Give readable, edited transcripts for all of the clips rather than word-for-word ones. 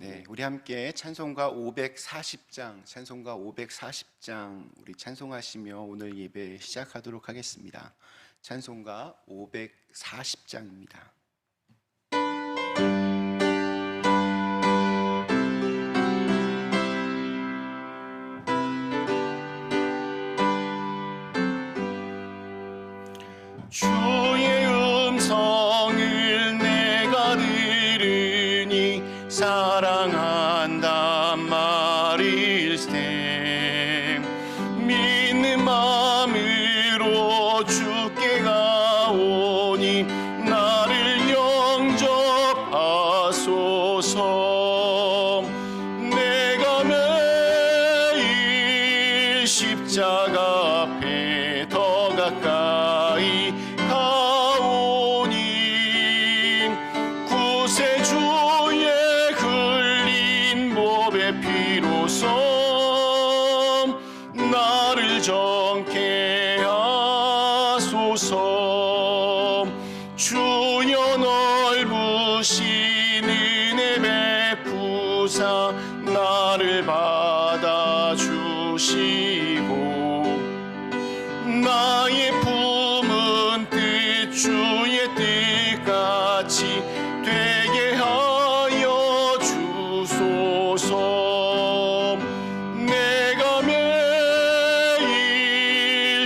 네, 우리 함께 찬송가 540장 우리 찬송하시며 오늘 예배 시작하도록 하겠습니다. 찬송가 540장입니다. 주의 음성을 내가 들으니 사랑한단 말일세. 믿는 마음으로 주께 가오니 나를 영접하소서. 내가 매일 십자가 앞에 더 가까이 가오니 구세주의 흘린 몸의 피로써 나를 정케 하소서. 주여 넓으신 은혜 베푸사 나를 받아주시고 나의 품은 뜻 주의 뜻같이 되게 하여 주소서. 내가 매일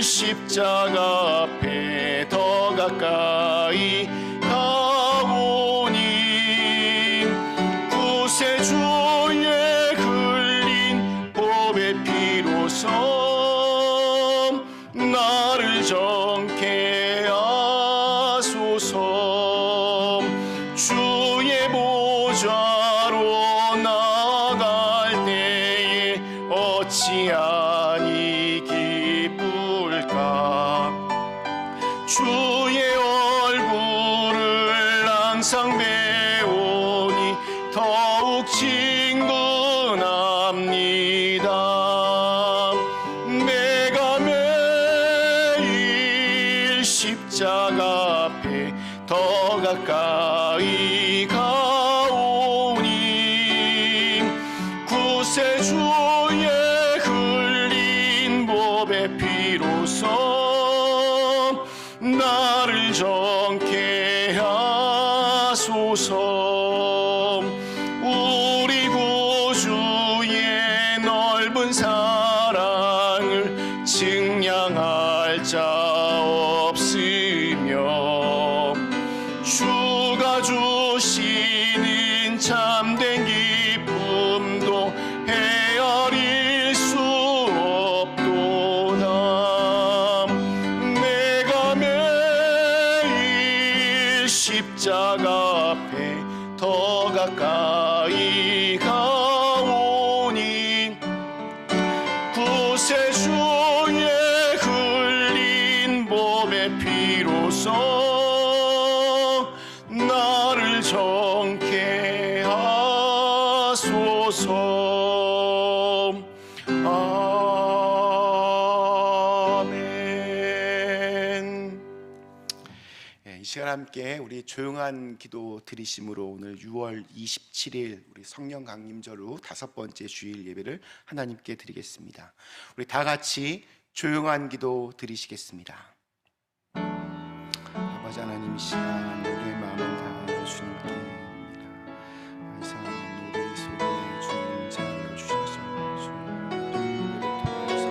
십자가 앞에 더 가까이 가오니 구세주의 흘린 보배 피로써 나를 정케 하소서. 주의 보좌로 나아갈 때에 어찌하니 기쁠까. 주의 얼굴을 항상 배우니 더욱 친근합니다. 내가 매일 십자가 앞에 더 가까이 가오니 구세주의 흘린 보배 피로써 나를 정케 하소서. 우리 구주의 넓은 사랑을 증량할 자 없으며 주가 주시는 참된 기쁨도 헤아릴 수 없도다. 내가 매일 십자가 앞에 더 가까이 가오니 구세주의 흘린 몸의 피로써 나를 정케 하소서. 아멘. 이 시간 함께 우리 조용한 기도 드리심으로 오늘 6월 27일 우리 성령 강림절로 5번째 주일 예배를 하나님께 드리겠습니다. 우리 다 같이 조용한 기도 드리시겠습니다. 아버지 하나님, 이 시간 우리의 마음을 다하여 주님께 드립니다. 이상 노래 소리에 주님 자여 주셔서 주님 예배를 통하여서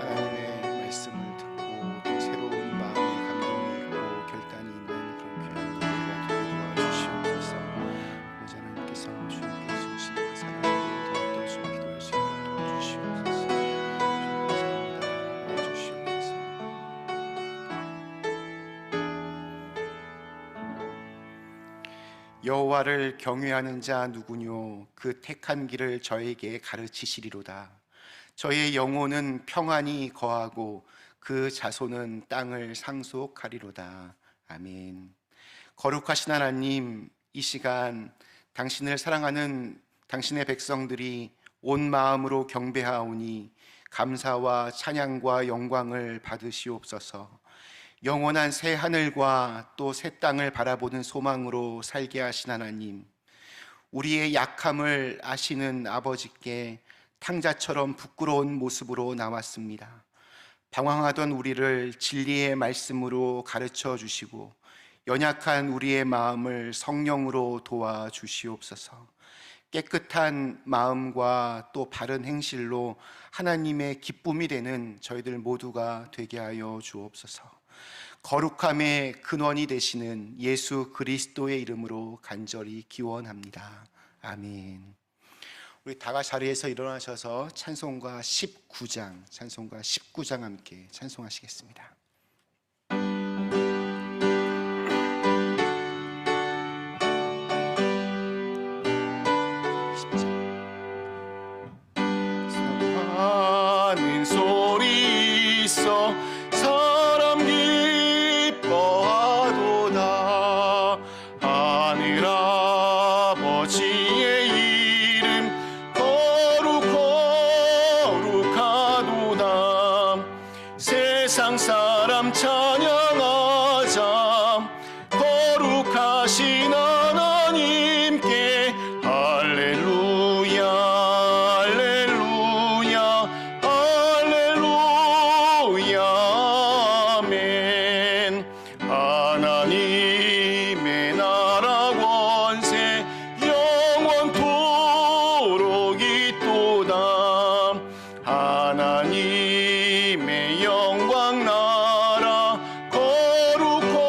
하나님의 말씀을 듣고 또 새로운 마음의 감동이 있고 결단이 있는 그런 귀한 예배가 되게 도와주시옵소서. 아버지 하나님께서 주님께 주신 그 사랑을 더욱더 주님 기도할 수 있도록 도와주시옵소서. 감사합니다. 도와주시옵소서. 여호와를 경외하는 자 누구뇨. 그 택한 길을 저에게 가르치시리로다. 저의 영혼은 평안히 거하고 그 자손은 땅을 상속하리로다. 아멘. 거룩하신 하나님, 이 시간 당신을 사랑하는 당신의 백성들이 온 마음으로 경배하오니 감사와 찬양과 영광을 받으시옵소서. 영원한 새 하늘과 또 새 땅을 바라보는 소망으로 살게 하신 하나님, 우리의 약함을 아시는 아버지께 탕자처럼 부끄러운 모습으로 나왔습니다. 방황하던 우리를 진리의 말씀으로 가르쳐 주시고 연약한 우리의 마음을 성령으로 도와주시옵소서. 깨끗한 마음과 또 바른 행실로 하나님의 기쁨이 되는 저희들 모두가 되게 하여 주옵소서. 거룩함의 근원이 되시는 예수 그리스도의 이름으로 간절히 기원합니다. 아멘. 우리 다 같이 자리에서 일어나셔서 찬송가 19장 함께 찬송하시겠습니다. 하는 소리 있어 사람 기뻐하도다. 하늘 아버지의 이름 거룩하도다. 세상 사람 찬양하자. 거룩하신 하나님께 할렐루야 할렐루야 할렐루야 아멘. 하나님의 나라 권세 영원토록 있도다. 하나님의 영광 나라 거룩하도다.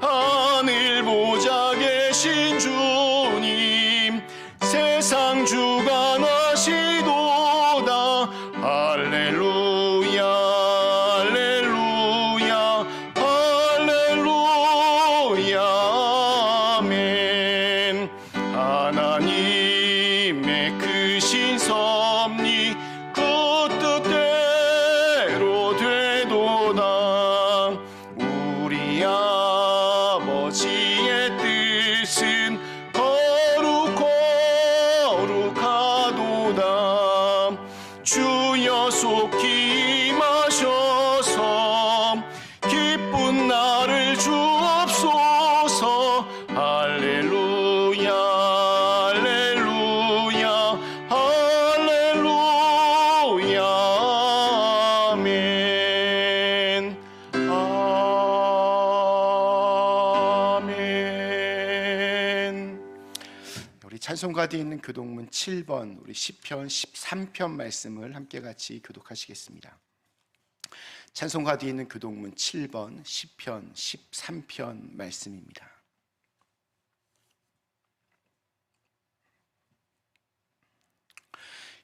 하늘 보좌 계신 주님 세상 주관하시도다. 할렐루야 할렐루야 할렐루야 아멘. 하나님의 크신 섭리 그 뜻대로 되도다. 우리 아버지의 뜻은 거룩하도다. 주여 속히 임하셔서 기쁜 날을 주옵소서. 할렐루야 할렐루야 할렐루야 아멘 아멘. 우리 찬송가에 있는 교독문 7번 우리 시편 13편 말씀을 함께 같이 교독하시겠습니다. 찬송가에 있는 교독문 7번 시편 13편 말씀입니다.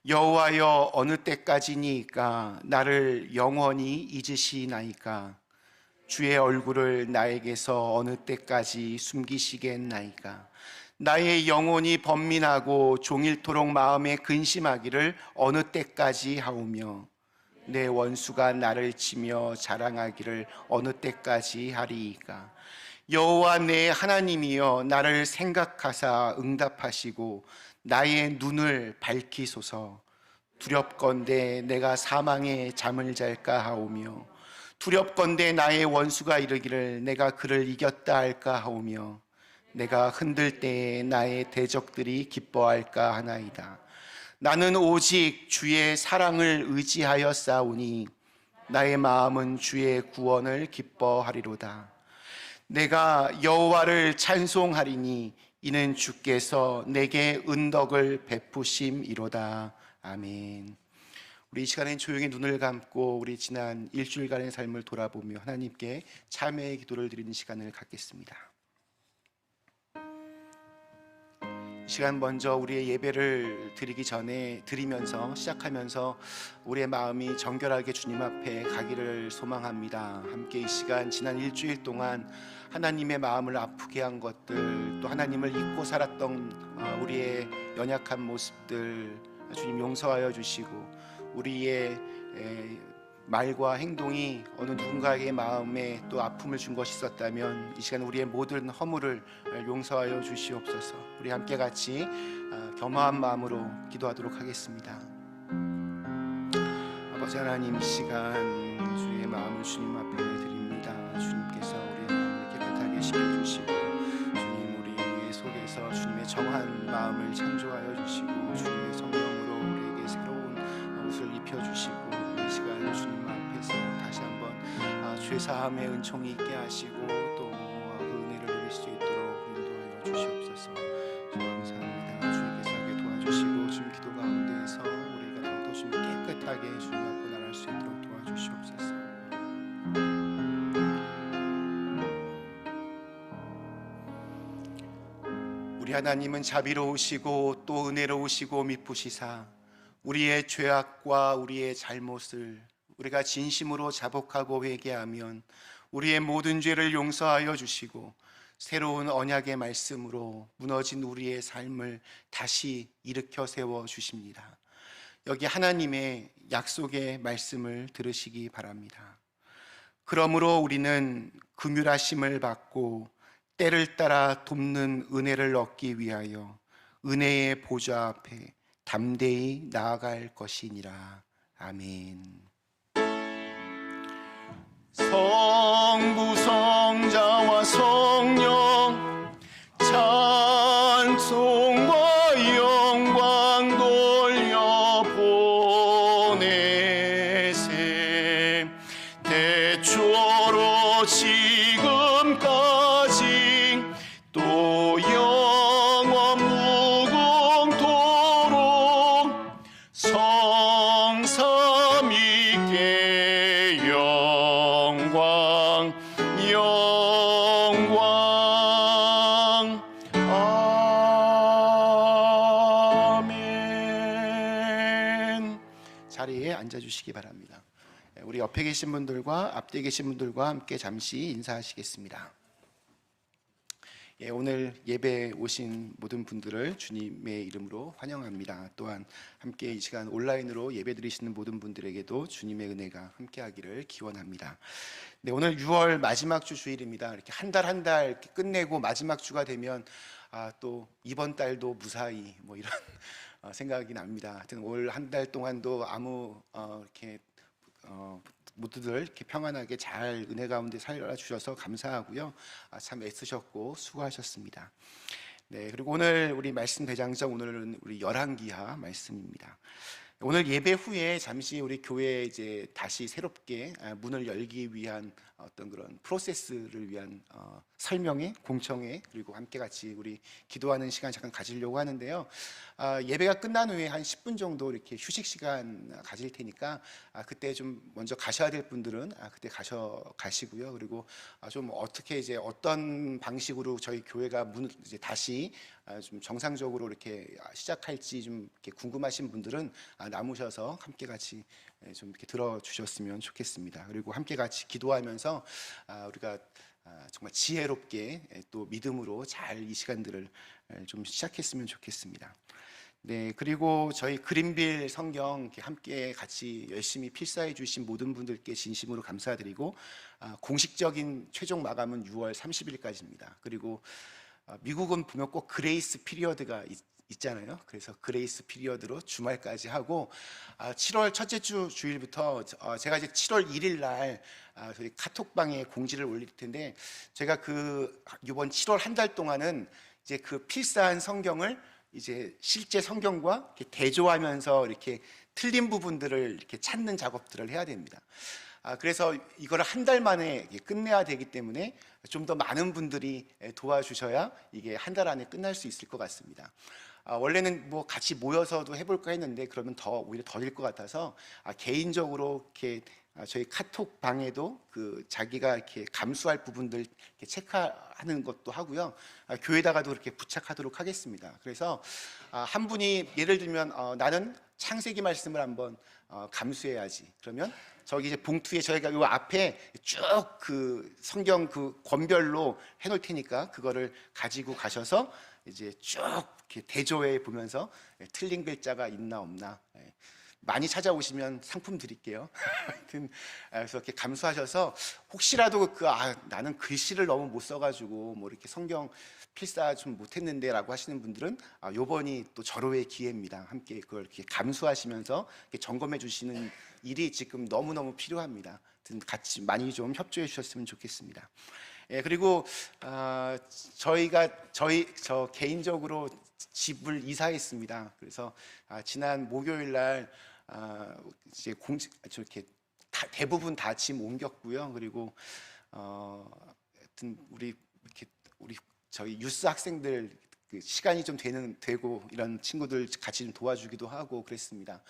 여호와여 어느 때까지니까 나를 영원히 잊으시나이까. 주의 얼굴을 나에게서 어느 때까지 숨기시겠나이까. 나의 영혼이 번민하고 종일토록 마음에 근심하기를 어느 때까지 하오며 내 원수가 나를 치며 자랑하기를 어느 때까지 하리이까. 여호와 내 하나님이여 나를 생각하사 응답하시고 나의 눈을 밝히소서. 두렵건대 내가 사망의 잠을 잘까 하오며 두렵건대 나의 원수가 이르기를 내가 그를 이겼다 할까 하오며 내가 흔들 때에 나의 대적들이 기뻐할까 하나이다. 나는 오직 주의 사랑을 의지하여 싸우니 나의 마음은 주의 구원을 기뻐하리로다. 내가 여호와를 찬송하리니 이는 주께서 내게 은덕을 베푸심이로다. 아멘. 우리 이 시간에 조용히 눈을 감고 우리 지난 일주일간의 삶을 돌아보며 하나님께 참회의 기도를 드리는 시간을 갖겠습니다. 이 시간 먼저 우리의 예배를 드리면서 시작하면서 우리의 마음이 정결하게 주님 앞에 가기를 소망합니다. 함께 이 시간 지난 일주일 동안 하나님의 마음을 아프게 한 것들, 또 하나님을 잊고 살았던 우리의 연약한 모습들 주님 용서하여 주시고, 우리의 말과 행동이 어느 누군가에게 마음에 또 아픔을 준 것이 있었다면 이 시간 우리의 모든 허물을 용서하여 주시옵소서. 우리 함께 같이 겸허한 마음으로 기도하도록 하겠습니다. 아버지 하나님, 이 시간 주의 마음을 주님 앞에 드립니다. 주님께서 우리의 마음을 깨끗하게 씻겨주시고 마음을 창조하여 주시고 주님의 성령으로 우리에게 새로운 옷을 입혀주시고 이 시간 주님 앞에서 다시 한번 죄사함의 은총이 있게 하시고 또 그 은혜를 누릴 수 있도록 인도하여 주시옵소서. 감사합니다. 주님께서 하게 도와주시고 주님 기도 가운데에서 우리가 더욱더 주님 깨끗하게 주님 앞에 나갈 수 있도록 도와주시옵소서. 우리 하나님은 자비로우시고 또 은혜로우시고 미쁘시사 우리의 죄악과 우리의 잘못을 우리가 진심으로 자복하고 회개하면 우리의 모든 죄를 용서하여 주시고 새로운 언약의 말씀으로 무너진 우리의 삶을 다시 일으켜 세워 주십니다. 여기 하나님의 약속의 말씀을 들으시기 바랍니다. 그러므로 우리는 긍휼하심을 받고 때를 따라 돕는 은혜를 얻기 위하여 은혜의 보좌 앞에 담대히 나아갈 것이니라. 아멘. 성부 성자와 성령 찬송과 영광 돌려 보내세 대초로 지금까지 또 영원 무궁토록 성삼위께 영광 아멘. 자리에 앉아주시기 바랍니다. 우리 옆에 계신 분들과 앞뒤에 계신 분들과 함께 잠시 인사하시겠습니다. 오늘 예배에 오신 모든 분들을 주님의 이름으로 환영합니다. 또한 함께 이 시간 온라인으로 예배드리시는 모든 분들에게도 주님의 은혜가 함께하기를 기원합니다. 네, 오늘 6월 마지막 주 주일입니다. 이렇게 한 달 한 달 이렇게 끝내고 마지막 주가 되면 또 이번 달도 무사히 뭐 이런 생각이 납니다. 하여튼 올 한 달 동안도 아무 이렇게 모두들 이렇게 평안하게 잘 은혜 가운데 살아주셔서 감사하고요. 참 애쓰셨고 수고하셨습니다. 네, 그리고 오늘 우리 말씀 대장정 오늘은 우리 열왕기하 말씀입니다. 오늘 예배 후에 잠시 우리 교회에 이제 다시 새롭게 문을 열기 위한 어떤 그런 프로세스를 위한 설명회, 공청회 그리고 함께 같이 우리 기도하는 시간 잠깐 가지려고 하는데요. 예배가 끝난 후에 한 10분 정도 이렇게 휴식 시간 가질 테니까 그때 좀 먼저 가셔야 될 분들은 그때 가시고요. 그리고 좀 어떻게 이제 어떤 방식으로 저희 교회가 문을 이제 다시 좀 정상적으로 이렇게 시작할지 좀 이렇게 궁금하신 분들은 남으셔서 함께 같이 좀 이렇게 들어주셨으면 좋겠습니다. 그리고 함께 같이 기도하면서 우리가 정말 지혜롭게 또 믿음으로 잘 이 시간들을 좀 시작했으면 좋겠습니다. 네, 그리고 저희 그린빌 성경 함께 같이 열심히 필사해 주신 모든 분들께 진심으로 감사드리고 공식적인 최종 마감은 6월 30일까지입니다. 그리고 미국은 보면 꼭 그레이스 피리어드가 있잖아요. 그래서 그레이스 피리어드로 주말까지 하고 7월 첫째 주 주일부터 제가 이제 7월 1일 날 저희 카톡방에 공지를 올릴 텐데 제가 이번 7월 한 달 동안은 이제 그 필사한 성경을 이제 실제 성경과 이렇게 대조하면서 이렇게 틀린 부분들을 이렇게 찾는 작업들을 해야 됩니다. 그래서 이걸 한 달 만에 끝내야 되기 때문에 좀 더 많은 분들이 도와주셔야 이게 한 달 안에 끝날 수 있을 것 같습니다. 원래는 뭐 같이 모여서도 해볼까 했는데 그러면 오히려 더딜 것 같아서 개인적으로 이렇게 저희 카톡 방에도 자기가 이렇게 감수할 부분들 이렇게 체크하는 것도 하고요. 교회다가도 그렇게 부착하도록 하겠습니다. 그래서 한 분이 예를 들면 나는 창세기 말씀을 한번 감수해야지. 그러면 저기 이제 봉투에 저희가 요 앞에 쭉 성경 권별로 해놓을 테니까 그거를 가지고 가셔서 이제 쭉 이렇게 대조해 보면서 틀린 글자가 있나 없나 많이 찾아오시면 상품 드릴게요. 하여튼 그래서 이렇게 감수하셔서 혹시라도 나는 글씨를 너무 못 써가지고 뭐 이렇게 성경 필사 좀 못했는데라고 하시는 분들은 요번이 또 절호의 기회입니다. 함께 그걸 이렇게 감수하시면서 이렇게 점검해 주시는 일이 지금 너무 필요합니다. 하여튼 같이 많이 좀 협조해 주셨으면 좋겠습니다. 예, 그리고 저 개인적으로 집을 이사했습니다. 그래서 지난 목요일 날 이제 저렇게 대부분 다 짐 옮겼고요. 그리고 하여튼 우리 저희 유스 학생들 그 시간이 좀 되고 이런 친구들 같이 좀 도와주기도 하고 그랬습니다.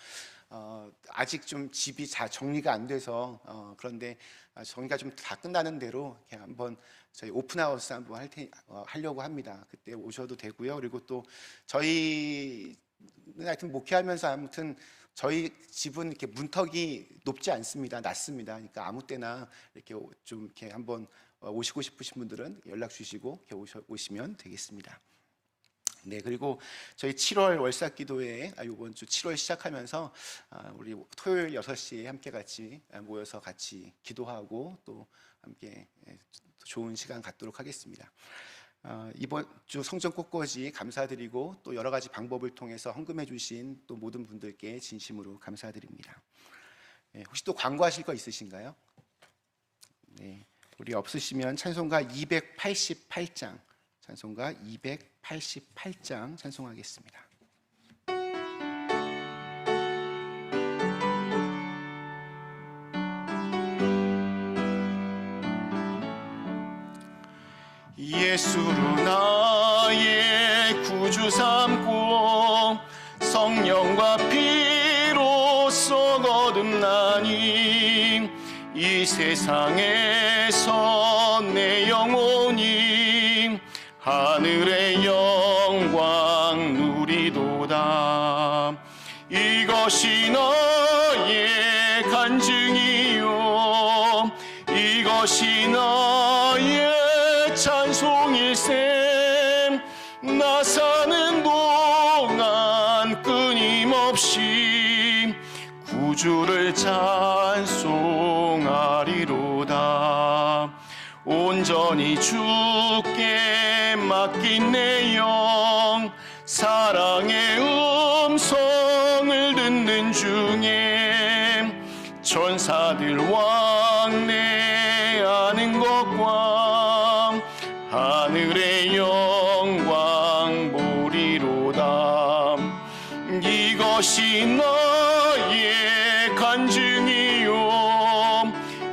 아직 좀 집이 다 정리가 안 돼서 그런데 정리가 좀 다 끝나는 대로 이렇게 한번 저희 오픈하우스 한번 하려고 합니다. 그때 오셔도 되고요. 그리고 또 저희는 하여튼 목회하면서 아무튼 저희 집은 이렇게 문턱이 높지 않습니다. 낮습니다. 그러니까 아무 때나 이렇게 좀 이렇게 한번 오시고 싶으신 분들은 연락 주시고 이렇게 오시면 되겠습니다. 네, 그리고 저희 7월 월삭기도회 이번 주 7월 시작하면서 우리 토요일 6시에 함께 같이 모여서 같이 기도하고 또 함께 좋은 시간 갖도록 하겠습니다. 이번 주 성전 꽃꽂이 감사드리고 또 여러 가지 방법을 통해서 헌금해 주신 또 모든 분들께 진심으로 감사드립니다. 혹시 또 광고하실 거 있으신가요? 네, 우리 없으시면 찬송가 288장 찬송가 288장 찬송하겠습니다. 예수로 나의 구주 삼고 성령과 피로써 거듭나니 이 세상에서 내 영혼이 하늘의 영광 누리도다. 이것이 나의 간증이요 이것이 나의 찬송일세. 나 사는 동안 끊임없이 구주를 찬송하리로다. 온전히 주께 맡긴 내 영 사랑의 음성을 듣는 중에 천사들 왕래하는 것과 하늘의 영광 보리로다. 이것이 나의 간증이요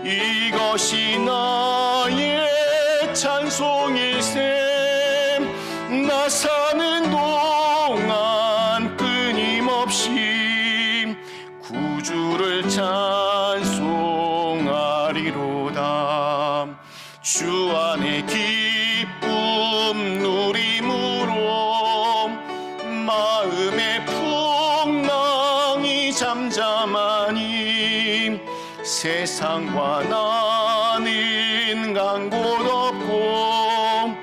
이것이 나의 찬송일세. 나 사는 동안 끊임없이 구주를 찬송하리로다. 주 안에 기쁨 누림으로 마음의 풍랑이 잠잠하니 세상과 나는 간 곳 없고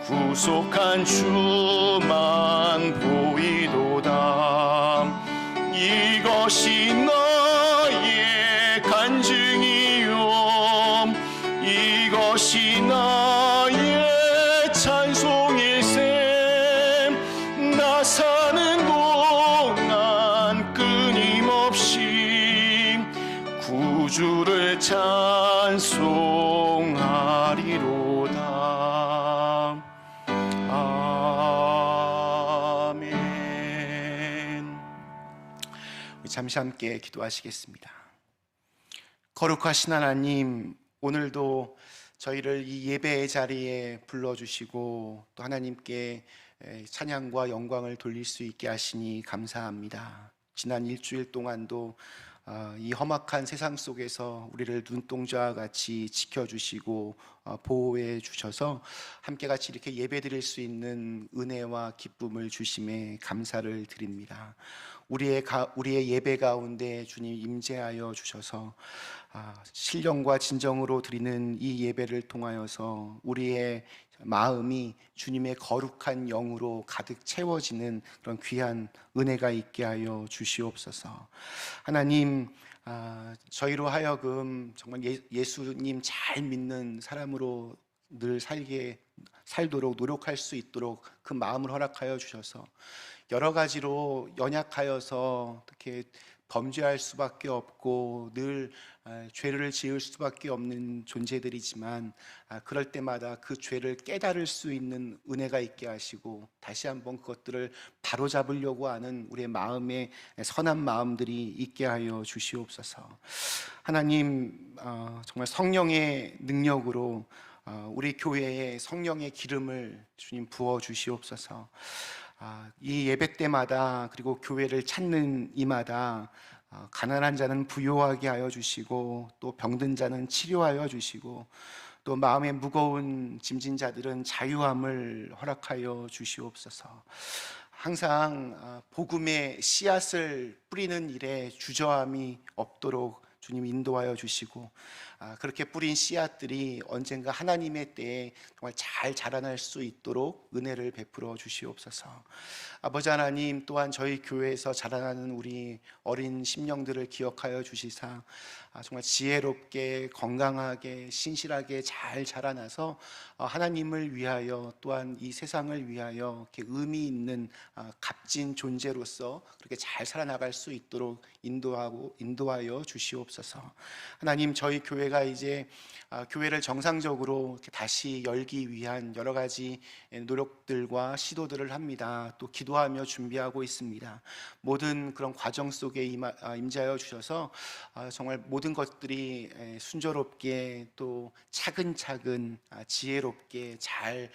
구속한 주만 보이도다. 이것이 나의 간증이요 이것이 나의 찬송일세. 나 사는 동안 끊임없이 구주를 찬송하리로다. 아멘. 우리 잠시 함께 기도하시겠습니다. 거룩하신 하나님, 오늘도 저희를 이 예배의 자리에 불러주시고 또 하나님께 찬양과 영광을 돌릴 수 있게 하시니 감사합니다. 지난 일주일 동안도 이 험악한 세상 속에서 우리를 눈동자와 같이 지켜주시고 보호해 주셔서 함께 같이 이렇게 예배드릴 수 있는 은혜와 기쁨을 주심에 감사를 드립니다. 우리의 예배 가운데 주님 임재하여 주셔서 신령과 진정으로 드리는 이 예배를 통하여서 우리의 마음이 주님의 거룩한 영으로 가득 채워지는 그런 귀한 은혜가 있게 하여 주시옵소서. 하나님, 저희로 하여금 정말 예수님 잘 믿는 사람으로 늘 살도록 노력할 수 있도록 그 마음을 허락하여 주셔서 여러 가지로 연약하여서 어떻게 범죄할 수밖에 없고 늘 죄를 지을 수밖에 없는 존재들이지만 그럴 때마다 그 죄를 깨달을 수 있는 은혜가 있게 하시고 다시 한번 그것들을 바로잡으려고 하는 우리의 마음에 선한 마음들이 있게 하여 주시옵소서. 하나님, 정말 성령의 능력으로 우리 교회에 성령의 기름을 주님 부어 주시옵소서. 이 예배 때마다 그리고 교회를 찾는 이마다 가난한 자는 부요하게 하여 주시고 또 병든 자는 치료하여 주시고 또 마음에 무거운 짐진 자들은 자유함을 허락하여 주시옵소서. 항상 복음의 씨앗을 뿌리는 일에 주저함이 없도록 주님 인도하여 주시고 그렇게 뿌린 씨앗들이 언젠가 하나님의 때에 정말 잘 자라날 수 있도록 은혜를 베풀어 주시옵소서. 아버지 하나님, 또한 저희 교회에서 자라나는 우리 어린 심령들을 기억하여 주시사 정말 지혜롭게 건강하게 신실하게 잘 자라나서 하나님을 위하여 또한 이 세상을 위하여 이렇게 의미 있는 값진 존재로서 그렇게 잘 살아나갈 수 있도록 인도하여 주시옵소서. 하나님, 저희 교회가 이제 교회를 정상적으로 이렇게 다시 열기 위한 여러 가지 노력들과 시도들을 합니다. 또 기도하며 준비하고 있습니다. 모든 그런 과정 속에 임재하여 주셔서 정말 모든 것들이 순조롭게 또 차근차근 지혜롭게 잘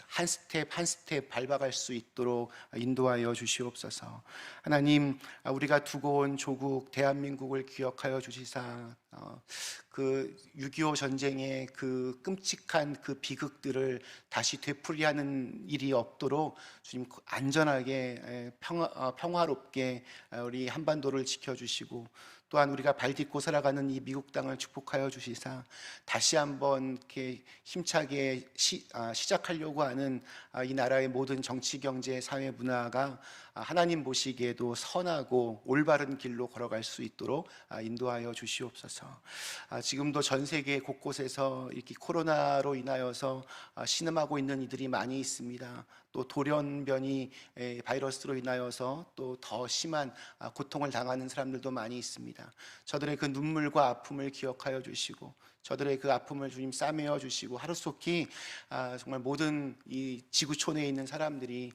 한 스텝 한 스텝 밟아갈 수 있도록 인도하여 주시옵소서. 하나님, 우리가 두고 온 조국 대한민국을 기억하여 주시사 그 6.25 전쟁의 그 끔찍한 그 비극들을 다시 되풀이하는 일이 없도록 주님 안전하게 평화롭게 우리 한반도를 지켜주시고 또한 우리가 발딛고 살아가는 이 미국 땅을 축복하여 주시사 다시 한번 이렇게 힘차게 시작하려고 하는 이 나라의 모든 정치, 경제, 사회, 문화가 하나님 보시기에도 선하고 올바른 길로 걸어갈 수 있도록 인도하여 주시옵소서. 지금도 전 세계 곳곳에서 이렇게 코로나로 인하여서 신음하고 있는 이들이 많이 있습니다. 또 돌연변이 바이러스로 인하여서 또 더 심한 고통을 당하는 사람들도 많이 있습니다. 저들의 그 눈물과 아픔을 기억하여 주시고 저들의 그 아픔을 주님 싸매어 주시고 하루속히 정말 모든 이 지구촌에 있는 사람들이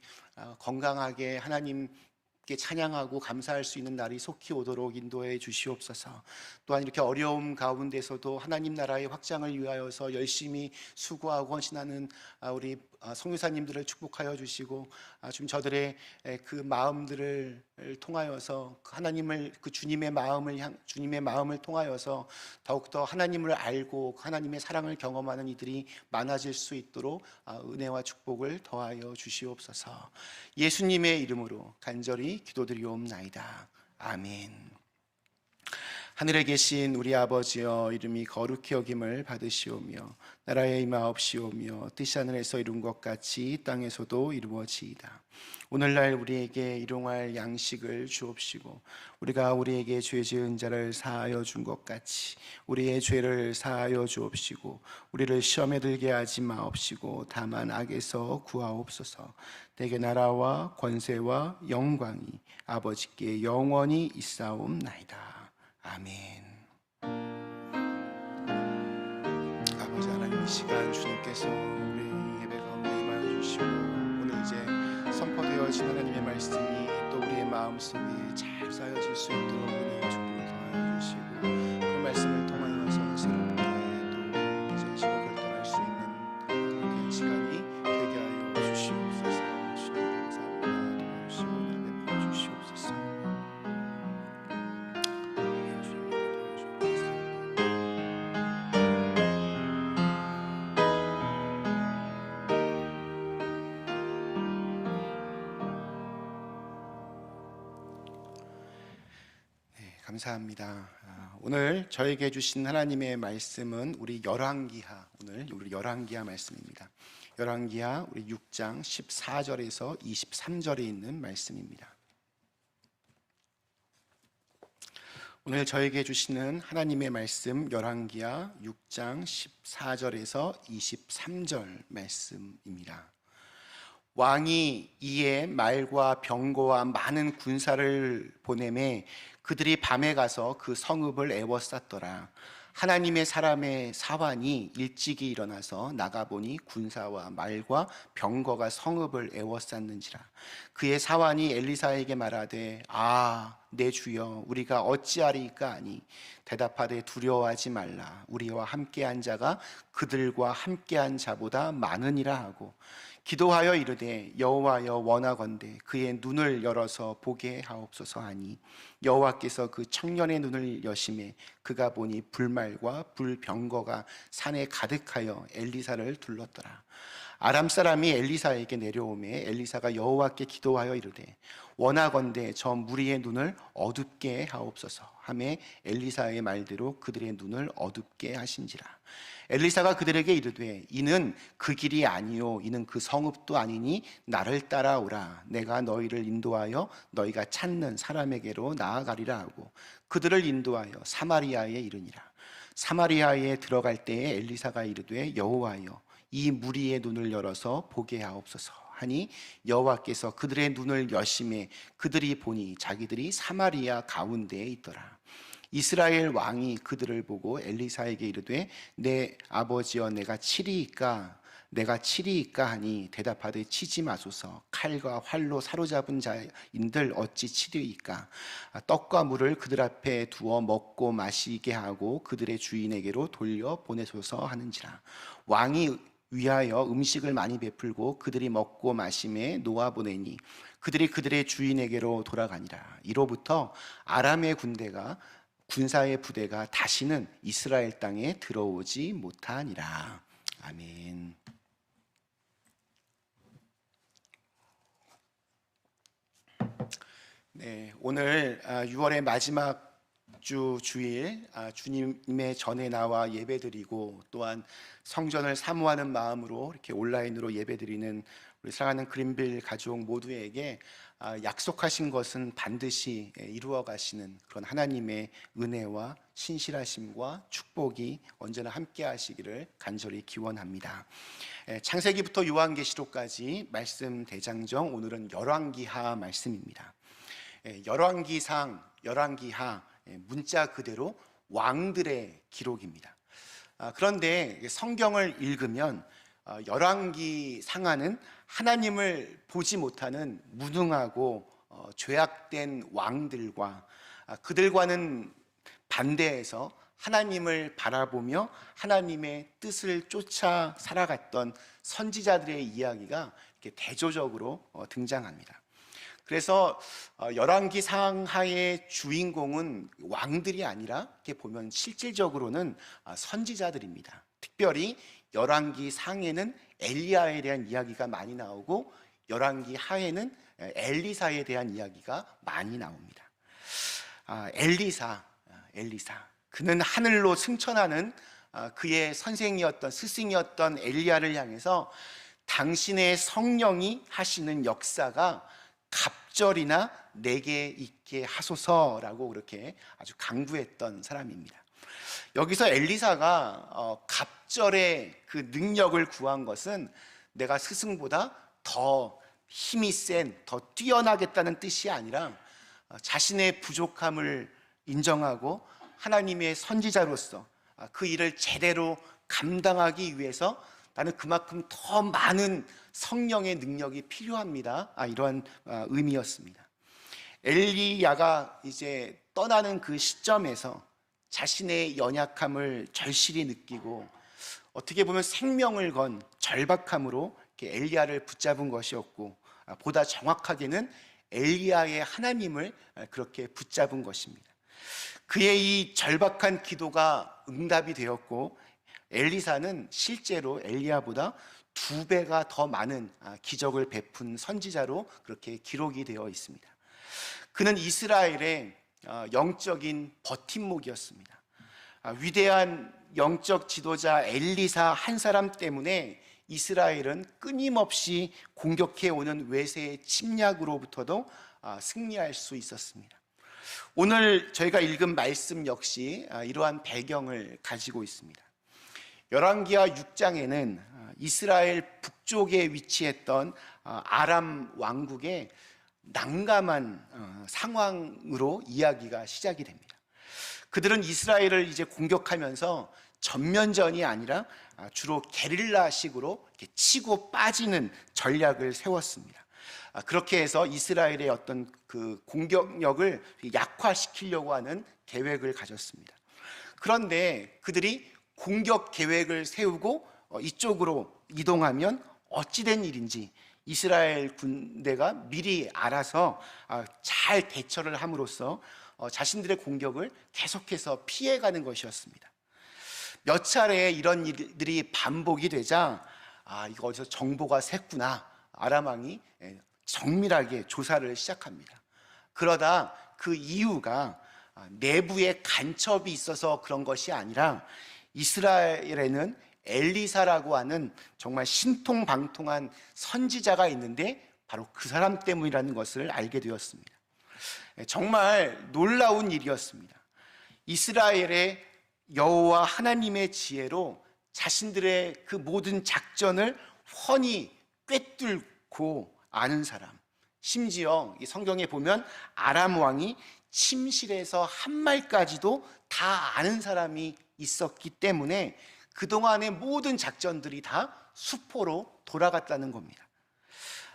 건강하게 하나님께 찬양하고 감사할 수 있는 날이 속히 오도록 인도해 주시옵소서. 또한 이렇게 어려움 가운데서도 하나님 나라의 확장을 위하여서 열심히 수고하고 헌신하는 우리 선교사님들을 축복하여 주시고 지금 저들의 그 마음들을 통하여서 하나님을 그 주님의 마음을 통하여서 더욱더 하나님을 알고 하나님의 사랑을 경험하는 이들이 많아질 수 있도록 은혜와 축복을 더하여 주시옵소서. 예수님의 이름으로 간절히 기도드리옵나이다. 아멘. 하늘에 계신 우리 아버지여, 이름이 거룩히 여김을 받으시오며 나라의 임하옵시오며 뜻이 하늘에서 이룬 것 같이 땅에서도 이루어지이다. 오늘날 우리에게 일용할 양식을 주옵시고 우리가 우리에게 죄 지은 자를 사하여 준 것 같이 우리의 죄를 사하여 주옵시고 우리를 시험에 들게 하지 마옵시고 다만 악에서 구하옵소서. 대개 나라와 권세와 영광이 아버지께 영원히 있사옵나이다. 아멘. 아버지 하나님, 이 시간 주님께서 우리 예배 가운데 임하여 주시고 오늘 이제 선포되어진 하나님의 말씀이 또 우리의 마음속에 잘 쌓여질 수 있도록 은혜와 축복을 더하여 주시고 그 말씀을 통하여서 새롭게 또 이제 지옥을 떠날 수 있는 그런 시간이 되게 하여 주시옵소서. 주님 감사합니다. 도와주시고 은혜를 베풀어 주시옵소서. 감사합니다. 오늘 저에게 주신 하나님의 말씀은 우리 열왕기하, 오늘 우리 열왕기하 말씀입니다. 열왕기하 우리 6장 14절에서 23절에 있는 말씀입니다. 오늘 저에게 주시는 하나님의 말씀 열왕기하 6장 14절에서 23절 말씀입니다. 왕이 이에 말과 병거와 많은 군사를 보내매 그들이 밤에 가서 그 성읍을 에워쌌더라. 하나님의 사람의 사환이 일찍이 일어나서 나가보니 군사와 말과 병거가 성읍을 에워쌌는지라. 그의 사환이 엘리사에게 말하되 내 주여 우리가 어찌하리이까 하니 대답하되 두려워하지 말라. 우리와 함께한 자가 그들과 함께한 자보다 많으니라 하고 기도하여 이르되 여호와여 원하건대 그의 눈을 열어서 보게 하옵소서 하니 여호와께서 그 청년의 눈을 여심해 그가 보니 불말과 불병거가 산에 가득하여 엘리사를 둘렀더라. 아람 사람이 엘리사에게 내려오매 엘리사가 여호와께 기도하여 이르되 원하건대 저 무리의 눈을 어둡게 하옵소서 하매 엘리사의 말대로 그들의 눈을 어둡게 하신지라. 엘리사가 그들에게 이르되 이는 그 길이 아니요 이는 그 성읍도 아니니 나를 따라오라. 내가 너희를 인도하여 너희가 찾는 사람에게로 나아가리라 하고 그들을 인도하여 사마리아에 이르니라. 사마리아에 들어갈 때에 엘리사가 이르되 여호와여 이 무리의 눈을 열어서 보게 하옵소서 하니 여호와께서 그들의 눈을 여심해 그들이 보니 자기들이 사마리아 가운데에 있더라. 이스라엘 왕이 그들을 보고 엘리사에게 이르되 내 아버지여 내가 치리이까 하니 대답하되 치지 마소서. 칼과 활로 사로잡은 자인들 어찌 치리이까. 떡과 물을 그들 앞에 두어 먹고 마시게 하고 그들의 주인에게로 돌려 보내소서 하는지라. 왕이 위하여 음식을 많이 베풀고 그들이 먹고 마심에 놓아보내니 그들이 그들의 주인에게로 돌아가니라. 이로부터 아람의 군사의 부대가 다시는 이스라엘 땅에 들어오지 못하니라. 아멘. 네, 오늘 6월의 마지막 주일 주님의 전에 나와 예배드리고 또한 성전을 사모하는 마음으로 이렇게 온라인으로 예배드리는 우리 사랑하는 그린빌 가족 모두에게 약속하신 것은 반드시 이루어 가시는 그런 하나님의 은혜와 신실하심과 축복이 언제나 함께 하시기를 간절히 기원합니다. 창세기부터 요한계시록까지 말씀 대장정, 오늘은 열왕기하 말씀입니다. 열왕기하 문자 그대로 왕들의 기록입니다. 그런데 성경을 읽으면 열왕기상하는 하나님을 보지 못하는 무능하고 죄악된 왕들과 그들과는 반대해서 하나님을 바라보며 하나님의 뜻을 쫓아 살아갔던 선지자들의 이야기가 이렇게 대조적으로 등장합니다. 그래서 열왕기상하의 주인공은 왕들이 아니라 이렇게 보면 실질적으로는 선지자들입니다. 특별히 열왕기상에는 엘리야에 대한 이야기가 많이 나오고 열왕기하에는 엘리사에 대한 이야기가 많이 나옵니다. 엘리사 그는 하늘로 승천하는 그의 선생이었던 스승이었던 엘리야를 향해서 당신의 성령이 하시는 역사가 갑절이나 내게 있게 하소서라고 그렇게 아주 강구했던 사람입니다. 여기서 엘리사가 갑절의 그 능력을 구한 것은 내가 스승보다 더 힘이 센, 더 뛰어나겠다는 뜻이 아니라 자신의 부족함을 인정하고 하나님의 선지자로서 그 일을 제대로 감당하기 위해서 나는 그만큼 더 많은 성령의 능력이 필요합니다. 이러한 의미였습니다. 엘리야가 이제 떠나는 그 시점에서 자신의 연약함을 절실히 느끼고 어떻게 보면 생명을 건 절박함으로 이렇게 엘리야를 붙잡은 것이었고 보다 정확하게는 엘리야의 하나님을 그렇게 붙잡은 것입니다. 그의 이 절박한 기도가 응답이 되었고 엘리사는 실제로 엘리야보다 2배가 더 많은 기적을 베푼 선지자로 그렇게 기록이 되어 있습니다. 그는 이스라엘의 영적인 버팀목이었습니다. 위대한 영적 지도자 엘리사 한 사람 때문에 이스라엘은 끊임없이 공격해오는 외세의 침략으로부터도 승리할 수 있었습니다. 오늘 저희가 읽은 말씀 역시 이러한 배경을 가지고 있습니다. 열왕기하 6장에는 이스라엘 북쪽에 위치했던 아람 왕국에 난감한 상황으로 이야기가 시작이 됩니다. 그들은 이스라엘을 이제 공격하면서 전면전이 아니라 주로 게릴라식으로 이렇게 치고 빠지는 전략을 세웠습니다. 그렇게 해서 이스라엘의 어떤 그 공격력을 약화시키려고 하는 계획을 가졌습니다. 그런데 그들이 공격 계획을 세우고 이쪽으로 이동하면 어찌된 일인지 이스라엘 군대가 미리 알아서 잘 대처를 함으로써 자신들의 공격을 계속해서 피해가는 것이었습니다. 몇 차례 이런 일들이 반복이 되자 이거 어디서 정보가 샜구나, 아람 왕이 정밀하게 조사를 시작합니다. 그러다 그 이유가 내부에 간첩이 있어서 그런 것이 아니라 이스라엘에는 엘리사라고 하는 정말 신통방통한 선지자가 있는데 바로 그 사람 때문이라는 것을 알게 되었습니다. 정말 놀라운 일이었습니다. 이스라엘의 여호와 하나님의 지혜로 자신들의 그 모든 작전을 훤히 꿰뚫고 아는 사람, 심지어 이 성경에 보면 아람 왕이 침실에서 한 말까지도 다 아는 사람이 있었기 때문에 그동안의 모든 작전들이 다 수포로 돌아갔다는 겁니다.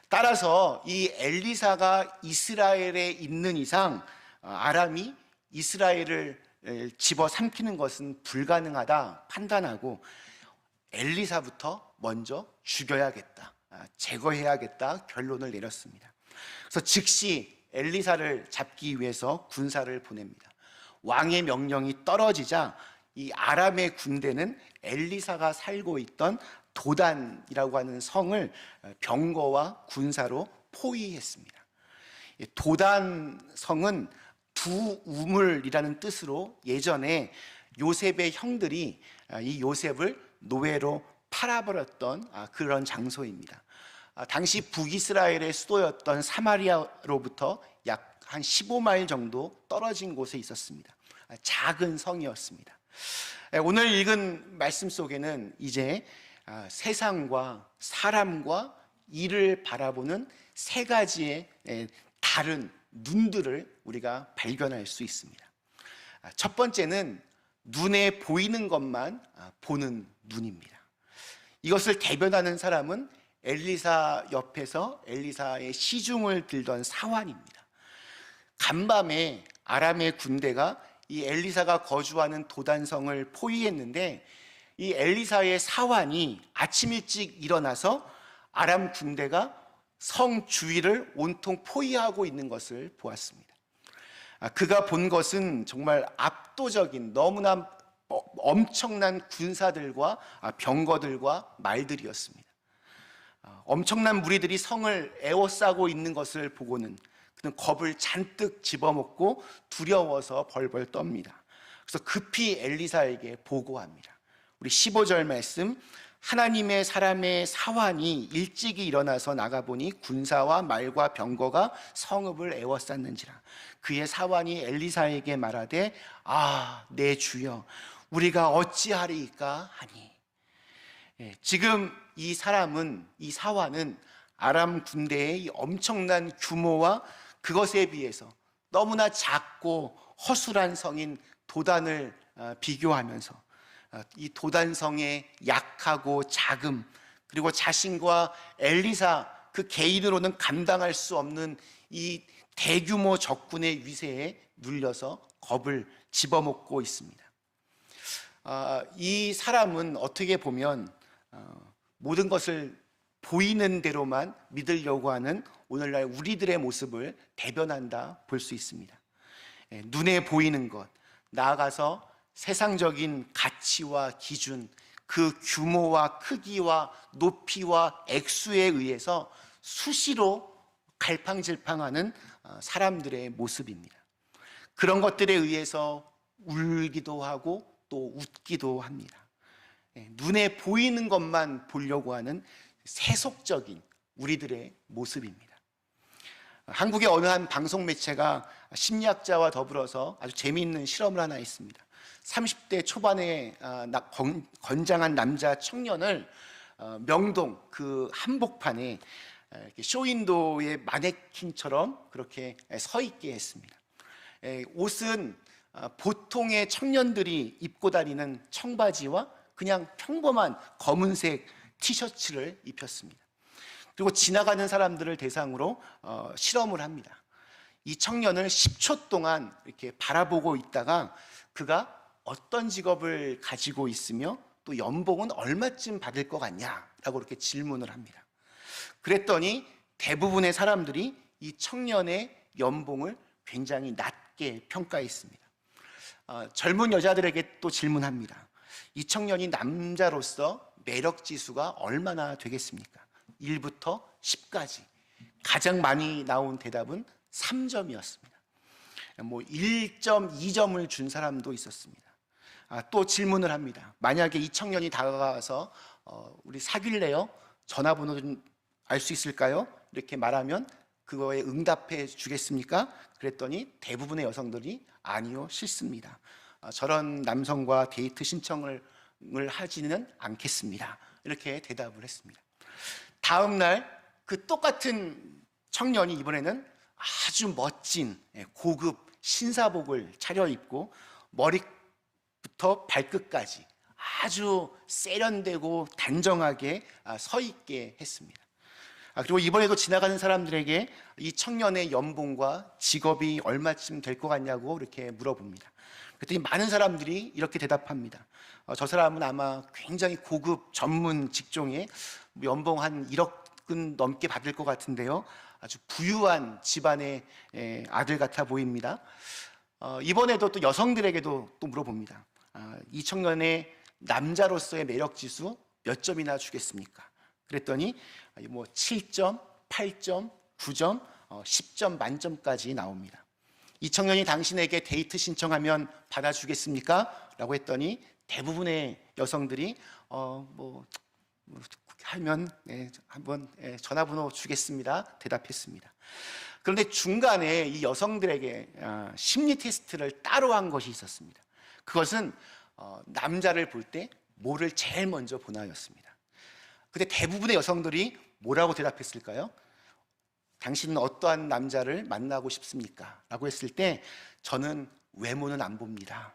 따라서 이 엘리사가 이스라엘에 있는 이상 아람이 이스라엘을 집어삼키는 것은 불가능하다 판단하고 엘리사부터 먼저 죽여야겠다, 제거해야겠다 결론을 내렸습니다. 그래서 즉시 엘리사를 잡기 위해서 군사를 보냅니다. 왕의 명령이 떨어지자 이 아람의 군대는 엘리사가 살고 있던 도단이라고 하는 성을 병거와 군사로 포위했습니다. 도단 성은 두 우물이라는 뜻으로 예전에 요셉의 형들이 이 요셉을 노예로 팔아버렸던 그런 장소입니다. 당시 북이스라엘의 수도였던 사마리아로부터 약 한 15마일 정도 떨어진 곳에 있었습니다. 작은 성이었습니다. 오늘 읽은 말씀 속에는 이제 세상과 사람과 일을 바라보는 세 가지의 다른 눈들을 우리가 발견할 수 있습니다. 첫 번째는 눈에 보이는 것만 보는 눈입니다. 이것을 대변하는 사람은 엘리사 옆에서 엘리사의 시중을 들던 사환입니다. 간밤에 아람의 군대가 이 엘리사가 거주하는 도단성을 포위했는데 이 엘리사의 사환이 아침 일찍 일어나서 아람 군대가 성 주위를 온통 포위하고 있는 것을 보았습니다. 그가 본 것은 정말 압도적인, 너무나 엄청난 군사들과 병거들과 말들이었습니다. 엄청난 무리들이 성을 에워싸고 있는 것을 보고는 그는 겁을 잔뜩 집어먹고 두려워서 벌벌 떱니다. 그래서 급히 엘리사에게 보고합니다. 우리 15절 말씀, 하나님의 사람의 사환이 일찍이 일어나서 나가보니 군사와 말과 병거가 성읍을 에워쌌는지라. 그의 사환이 엘리사에게 말하되 내 주여 우리가 어찌하리이까 하니. 지금 이 사람은, 이 사환은 아람 군대의 이 엄청난 규모와 그것에 비해서 너무나 작고 허술한 성인 도단을 비교하면서 이 도단성의 약하고 작음, 그리고 자신과 엘리사 그 개인으로는 감당할 수 없는 이 대규모 적군의 위세에 눌려서 겁을 집어먹고 있습니다. 이 사람은 어떻게 보면 모든 것을 보이는 대로만 믿으려고 하는 오늘날 우리들의 모습을 대변한다 볼 수 있습니다. 눈에 보이는 것, 나아가서 세상적인 가치와 기준, 그 규모와 크기와 높이와 액수에 의해서 수시로 갈팡질팡하는 사람들의 모습입니다. 그런 것들에 의해서 울기도 하고 또 웃기도 합니다. 눈에 보이는 것만 보려고 하는 세속적인 우리들의 모습입니다. 한국의 어느 한 방송 매체가 심리학자와 더불어서 아주 재미있는 실험을 하나 했습니다. 30대 초반의 건장한 남자 청년을 명동 그 한복판에 이렇게 쇼윈도의 마네킹처럼 그렇게 서 있게 했습니다. 옷은 보통의 청년들이 입고 다니는 청바지와 그냥 평범한 검은색 티셔츠를 입혔습니다. 그리고 지나가는 사람들을 대상으로 실험을 합니다. 이 청년을 10초 동안 이렇게 바라보고 있다가 그가 어떤 직업을 가지고 있으며 또 연봉은 얼마쯤 받을 것 같냐라고 이렇게 질문을 합니다. 그랬더니 대부분의 사람들이 이 청년의 연봉을 굉장히 낮게 평가했습니다. 젊은 여자들에게 또 질문합니다. 이 청년이 남자로서 매력 지수가 얼마나 되겠습니까? 1부터 10까지 가장 많이 나온 대답은 3점이었습니다. 뭐 1.2점을 준 사람도 있었습니다. 또 질문을 합니다. 만약에 이 청년이 다가가서 우리 사귈래요? 전화번호 좀 알 수 있을까요? 이렇게 말하면 그거에 응답해 주겠습니까? 그랬더니 대부분의 여성들이 아니요, 싫습니다. 저런 남성과 데이트 신청을 하지는 않겠습니다. 이렇게 대답을 했습니다. 다음 날 그 똑같은 청년이 이번에는 아주 멋진 고급 신사복을 차려입고 머리부터 발끝까지 아주 세련되고 단정하게 서 있게 했습니다. 그리고 이번에도 지나가는 사람들에게 이 청년의 연봉과 직업이 얼마쯤 될 것 같냐고 이렇게 물어봅니다. 그랬더니 많은 사람들이 이렇게 대답합니다. 저 사람은 아마 굉장히 고급 전문 직종에 연봉 한 1억은 넘게 받을 것 같은데요. 아주 부유한 집안의 아들 같아 보입니다. 이번에도 또 여성들에게도 또 물어봅니다. 이 청년의 남자로서의 매력 지수 몇 점이나 주겠습니까? 그랬더니 뭐 7점, 8점, 9점, 10점 만점까지 나옵니다. 이 청년이 당신에게 데이트 신청하면 받아주겠습니까? 라고 했더니 대부분의 여성들이 하면 한번 전화번호 주겠습니다. 대답했습니다. 그런데 중간에 이 여성들에게 심리 테스트를 따로 한 것이 있었습니다. 그것은 남자를 볼 때 뭐를 제일 먼저 보나였습니다. 근데 대부분의 여성들이 뭐라고 대답했을까요? 당신은 어떠한 남자를 만나고 싶습니까? 라고 했을 때 저는 외모는 안 봅니다.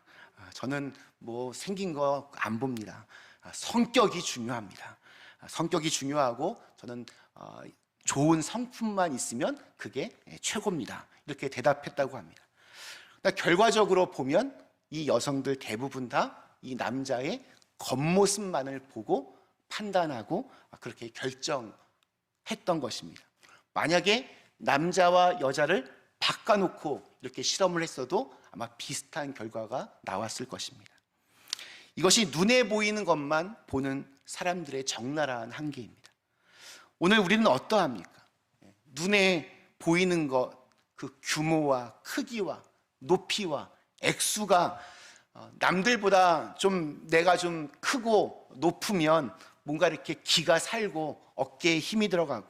저는 뭐 생긴 거 안 봅니다. 성격이 중요합니다. 성격이 중요하고 저는 좋은 성품만 있으면 그게 최고입니다. 이렇게 대답했다고 합니다. 그러니까 결과적으로 보면 이 여성들 대부분 다 이 남자의 겉모습만을 보고 판단하고 그렇게 결정했던 것입니다. 만약에 남자와 여자를 바꿔놓고 이렇게 실험을 했어도 아마 비슷한 결과가 나왔을 것입니다. 이것이 눈에 보이는 것만 보는 사람들의 적나라한 한계입니다. 오늘 우리는 어떠합니까? 눈에 보이는 것, 그 규모와 크기와 높이와 액수가 남들보다 좀 내가 좀 크고 높으면 뭔가 이렇게 기가 살고 어깨에 힘이 들어가고,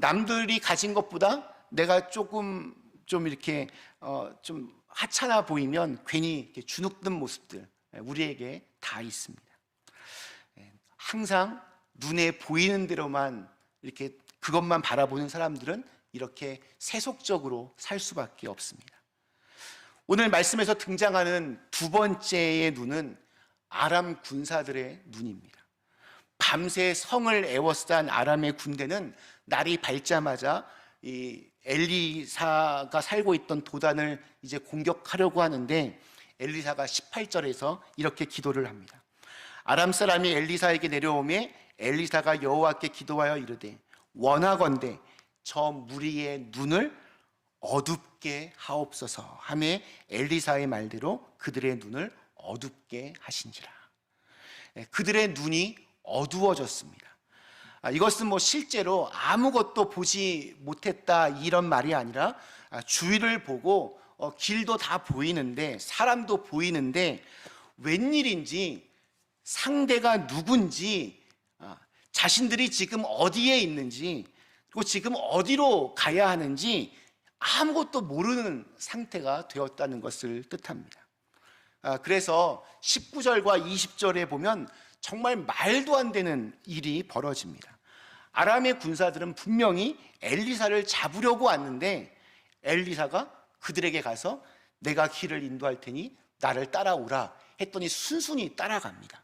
남들이 가진 것보다 내가 조금 좀 이렇게 좀 하찮아 보이면 괜히 이렇게 주눅든 모습들 우리에게 다 있습니다. 항상 눈에 보이는 대로만 이렇게 그것만 바라보는 사람들은 이렇게 세속적으로 살 수밖에 없습니다. 오늘 말씀에서 등장하는 두 번째의 눈은 아람 군사들의 눈입니다. 밤새 성을 에워싼 아람의 군대는 날이 밝자마자 이 엘리사가 살고 있던 도단을 이제 공격하려고 하는데 엘리사가 18절에서 이렇게 기도를 합니다. 아람 사람이 엘리사에게 내려오매 엘리사가 여호와께 기도하여 이르되 원하건대 저 무리의 눈을 어둡게 하옵소서 하매 엘리사의 말대로 그들의 눈을 어둡게 하신지라. 그들의 눈이 어두워졌습니다. 이것은 뭐 실제로 아무것도 보지 못했다 이런 말이 아니라 주위를 보고 길도 다 보이는데 사람도 보이는데 웬일인지 상대가 누군지 자신들이 지금 어디에 있는지 그리고 지금 어디로 가야 하는지 아무것도 모르는 상태가 되었다는 것을 뜻합니다. 그래서 19절과 20절에 보면 정말 말도 안 되는 일이 벌어집니다. 아람의 군사들은 분명히 엘리사를 잡으려고 왔는데 엘리사가 그들에게 가서 내가 길을 인도할 테니 나를 따라오라 했더니 순순히 따라갑니다.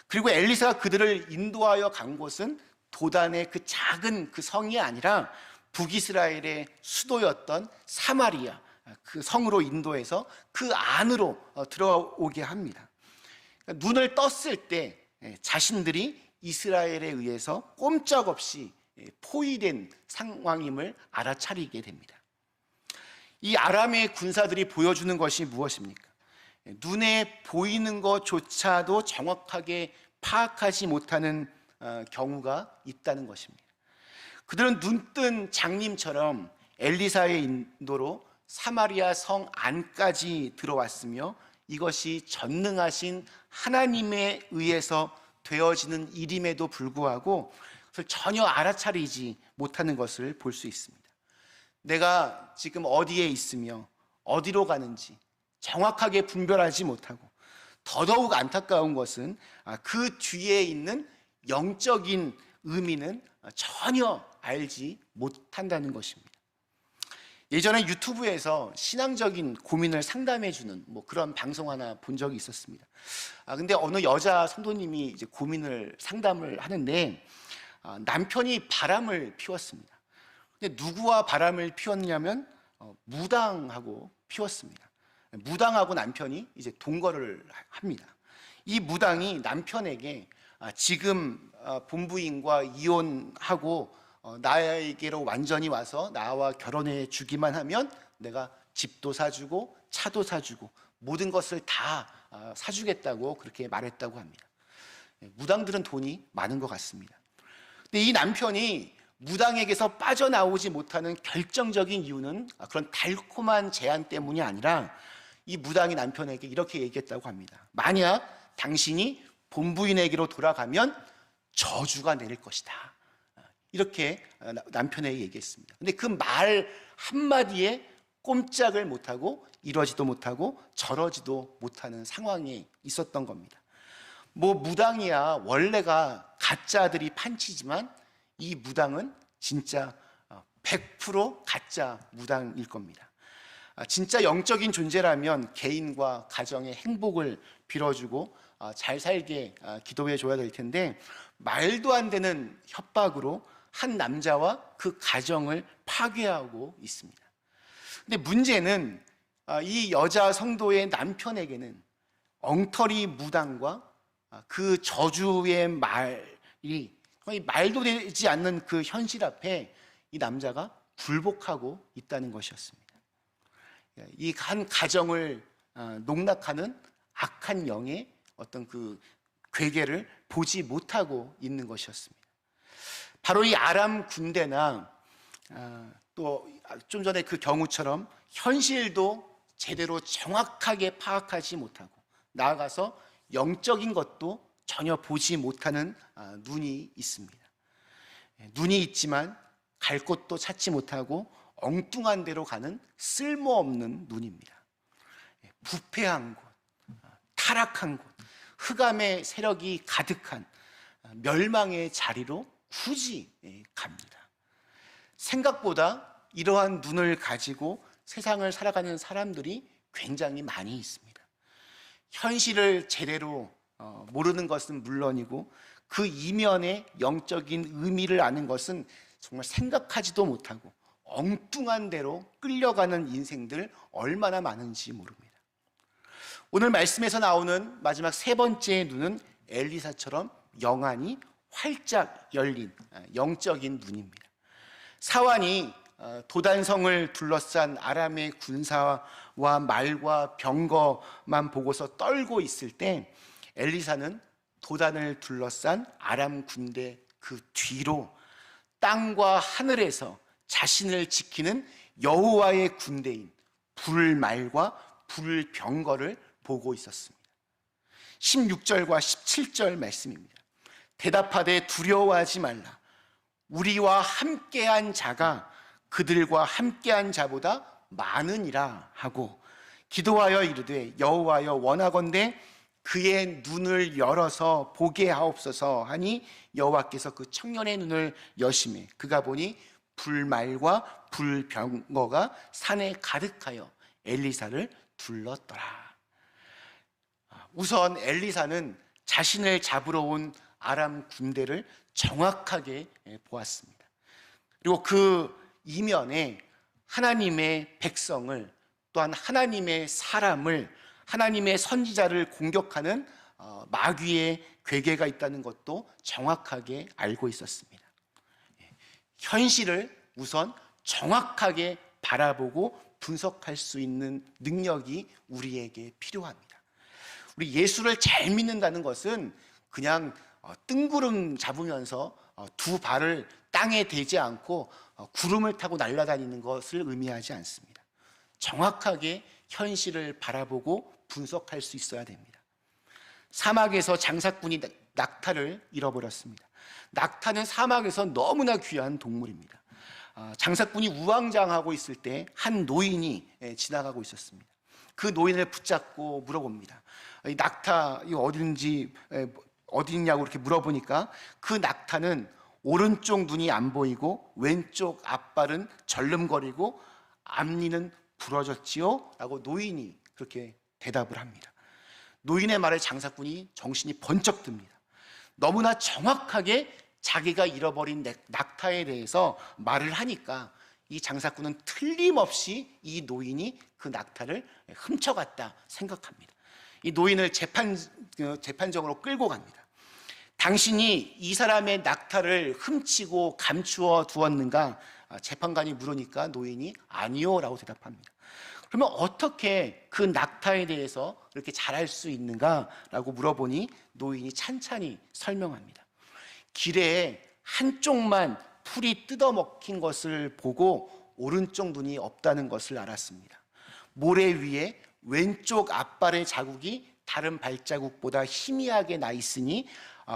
그리고 엘리사가 그들을 인도하여 간 곳은 도단의 그 작은 그 성이 아니라 북이스라엘의 수도였던 사마리아, 그 성으로 인도해서 그 안으로 들어오게 합니다. 눈을 떴을 때 자신들이 이스라엘에 의해서 꼼짝없이 포위된 상황임을 알아차리게 됩니다. 이 아람의 군사들이 보여주는 것이 무엇입니까? 눈에 보이는 것조차도 정확하게 파악하지 못하는 경우가 있다는 것입니다. 그들은 눈뜬 장님처럼 엘리사의 인도로 사마리아 성 안까지 들어왔으며 이것이 전능하신 하나님에 의해서 되어지는 일임에도 불구하고 그것을 전혀 알아차리지 못하는 것을 볼 수 있습니다. 내가 지금 어디에 있으며 어디로 가는지 정확하게 분별하지 못하고 더더욱 안타까운 것은 그 뒤에 있는 영적인 의미는 전혀 알지 못한다는 것입니다. 예전에 유튜브에서 신앙적인 고민을 상담해주는 그런 방송 하나 본 적이 있었습니다. 근데 어느 여자 성도님이 이제 고민을 상담을 하는데 남편이 바람을 피웠습니다. 근데 누구와 바람을 피웠냐면 무당하고 피웠습니다. 무당하고 남편이 이제 동거를 합니다. 이 무당이 남편에게 지금 본부인과 이혼하고 나에게로 완전히 와서 나와 결혼해 주기만 하면 내가 집도 사주고 차도 사주고 모든 것을 다 사주겠다고 그렇게 말했다고 합니다. 무당들은 돈이 많은 것 같습니다. 근데 이 남편이 무당에게서 빠져나오지 못하는 결정적인 이유는 그런 달콤한 제안 때문이 아니라 이 무당이 남편에게 이렇게 얘기했다고 합니다. 만약 당신이 본부인에게로 돌아가면 저주가 내릴 것이다. 이렇게 남편에게 얘기했습니다. 근데 그 말 한마디에 꼼짝을 못하고 이러지도 못하고 저러지도 못하는 상황에 있었던 겁니다. 무당이야 원래가 가짜들이 판치지만 이 무당은 진짜 100% 가짜 무당일 겁니다. 진짜 영적인 존재라면 개인과 가정의 행복을 빌어주고 잘 살게 기도해 줘야 될 텐데 말도 안 되는 협박으로 한 남자와 그 가정을 파괴하고 있습니다. 근데 문제는 이 여자 성도의 남편에게는 엉터리 무당과 그 저주의 말이 거의 말도 되지 않는 그 현실 앞에 이 남자가 굴복하고 있다는 것이었습니다. 이 한 가정을 농락하는 악한 영의 어떤 그 괴계를 보지 못하고 있는 것이었습니다. 바로 이 아람 군대나 또 좀 전에 그 경우처럼 현실도 제대로 정확하게 파악하지 못하고 나아가서 영적인 것도 전혀 보지 못하는 눈이 있습니다. 눈이 있지만 갈 곳도 찾지 못하고 엉뚱한 데로 가는 쓸모없는 눈입니다. 부패한 곳, 타락한 곳, 흑암의 세력이 가득한 멸망의 자리로 굳이 갑니다. 생각보다 이러한 눈을 가지고 세상을 살아가는 사람들이 굉장히 많이 있습니다. 현실을 제대로 모르는 것은 물론이고 그 이면의 영적인 의미를 아는 것은 정말 생각하지도 못하고 엉뚱한 대로 끌려가는 인생들 얼마나 많은지 모릅니다. 오늘 말씀에서 나오는 마지막 세 번째 눈은 엘리사처럼 영안이 활짝 열린 영적인 눈입니다. 사환이 도단성을 둘러싼 아람의 군사와 말과 병거만 보고서 떨고 있을 때 엘리사는 도단을 둘러싼 아람 군대 그 뒤로 땅과 하늘에서 자신을 지키는 여호와의 군대인 불말과 불병거를 보고 있었습니다. 16절과 17절 말씀입니다. 대답하되 두려워하지 말라. 우리와 함께한 자가 그들과 함께한 자보다 많으니라 하고 기도하여 이르되 여호와여 원하건대 그의 눈을 열어서 보게 하옵소서 하니 여호와께서 그 청년의 눈을 여시매 그가 보니 불말과 불병거가 산에 가득하여 엘리사를 둘렀더라. 우선 엘리사는 자신을 잡으러 온 아람 군대를 정확하게 보았습니다. 그리고 그 이면에 하나님의 백성을, 또한 하나님의 사람을, 하나님의 선지자를 공격하는 마귀의 괴계가 있다는 것도 정확하게 알고 있었습니다. 현실을 우선 정확하게 바라보고 분석할 수 있는 능력이 우리에게 필요합니다. 우리 예수를 잘 믿는다는 것은 그냥 뜬구름 잡으면서 두 발을 땅에 대지 않고 구름을 타고 날아다니는 것을 의미하지 않습니다. 정확하게 현실을 바라보고 분석할 수 있어야 됩니다. 사막에서 장사꾼이 낙타를 잃어버렸습니다. 낙타는 사막에서 너무나 귀한 동물입니다. 장사꾼이 우왕좌왕하고 있을 때 한 노인이 지나가고 있었습니다. 그 노인을 붙잡고 물어봅니다. 이 낙타 이거 어디 있냐고 이렇게 물어보니까 그 낙타는 오른쪽 눈이 안 보이고 왼쪽 앞발은 절름거리고 앞니는 부러졌지요? 라고 노인이 그렇게 대답을 합니다. 노인의 말에 장사꾼이 정신이 번쩍 듭니다. 너무나 정확하게 자기가 잃어버린 낙타에 대해서 말을 하니까 이 장사꾼은 틀림없이 이 노인이 그 낙타를 훔쳐갔다 생각합니다. 이 노인을 재판정으로 끌고 갑니다. 당신이 이 사람의 낙타를 훔치고 감추어 두었는가? 재판관이 물으니까 노인이 아니요 라고 대답합니다. 그러면 어떻게 그 낙타에 대해서 이렇게 잘할 수 있는가? 라고 물어보니 노인이 찬찬히 설명합니다. 길에 한쪽만 풀이 뜯어먹힌 것을 보고 오른쪽 눈이 없다는 것을 알았습니다. 모래 위에 왼쪽 앞발의 자국이 다른 발자국보다 희미하게 나 있으니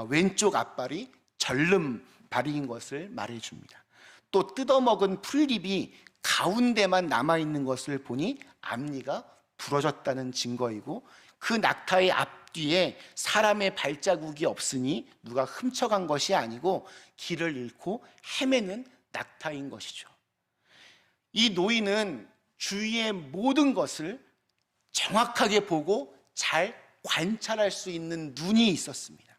왼쪽 앞발이 절름발인 것을 말해줍니다. 또 뜯어먹은 풀잎이 가운데만 남아있는 것을 보니 앞니가 부러졌다는 증거이고 그 낙타의 앞뒤에 사람의 발자국이 없으니 누가 훔쳐간 것이 아니고 길을 잃고 헤매는 낙타인 것이죠. 이 노인은 주위의 모든 것을 정확하게 보고 잘 관찰할 수 있는 눈이 있었습니다.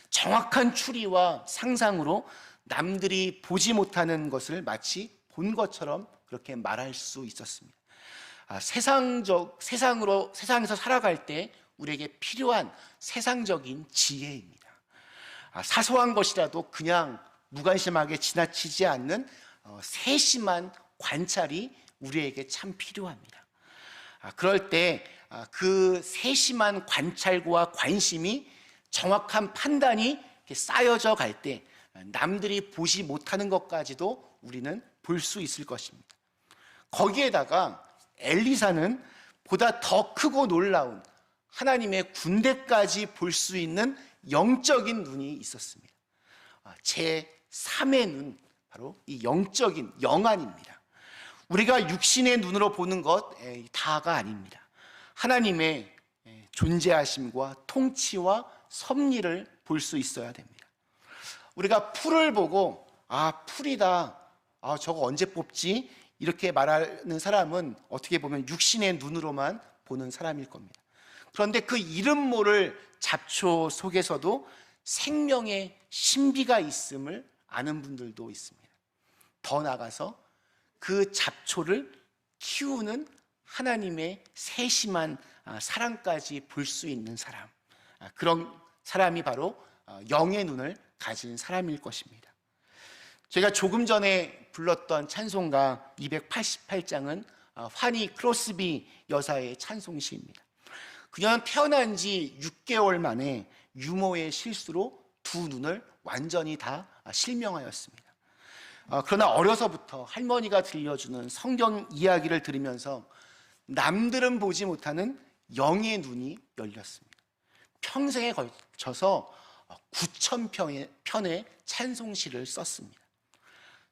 정확한 추리와 상상으로 남들이 보지 못하는 것을 마치 본 것처럼 그렇게 말할 수 있었습니다. 세상에서 살아갈 때 우리에게 필요한 세상적인 지혜입니다. 사소한 것이라도 그냥 무관심하게 지나치지 않는 세심한 관찰이 우리에게 참 필요합니다. 그럴 때 그 세심한 관찰과 관심이 정확한 판단이 쌓여져 갈 때 남들이 보지 못하는 것까지도 우리는 볼 수 있을 것입니다. 거기에다가 엘리사는 보다 더 크고 놀라운 하나님의 군대까지 볼 수 있는 영적인 눈이 있었습니다. 제3의 눈, 바로 이 영적인 영안입니다. 우리가 육신의 눈으로 보는 것 다가 아닙니다. 하나님의 존재하심과 통치와 섭리를 볼 수 있어야 됩니다. 우리가 풀을 보고 풀이다, 저거 언제 뽑지? 이렇게 말하는 사람은 어떻게 보면 육신의 눈으로만 보는 사람일 겁니다. 그런데 그 이름 모를 잡초 속에서도 생명의 신비가 있음을 아는 분들도 있습니다. 더 나아가서 그 잡초를 키우는 하나님의 세심한 사랑까지 볼 수 있는 사람, 그런 사람이 바로 영의 눈을 가진 사람일 것입니다. 제가 조금 전에 불렀던 찬송가 288장은 파니 크로스비 여사의 찬송시입니다. 그녀는 태어난 지 6개월 만에 유모의 실수로 두 눈을 완전히 다 실명하였습니다. 그러나 어려서부터 할머니가 들려주는 성경 이야기를 들으면서 남들은 보지 못하는 영의 눈이 열렸습니다. 평생에 걸쳐서 9,000편의 찬송시를 썼습니다.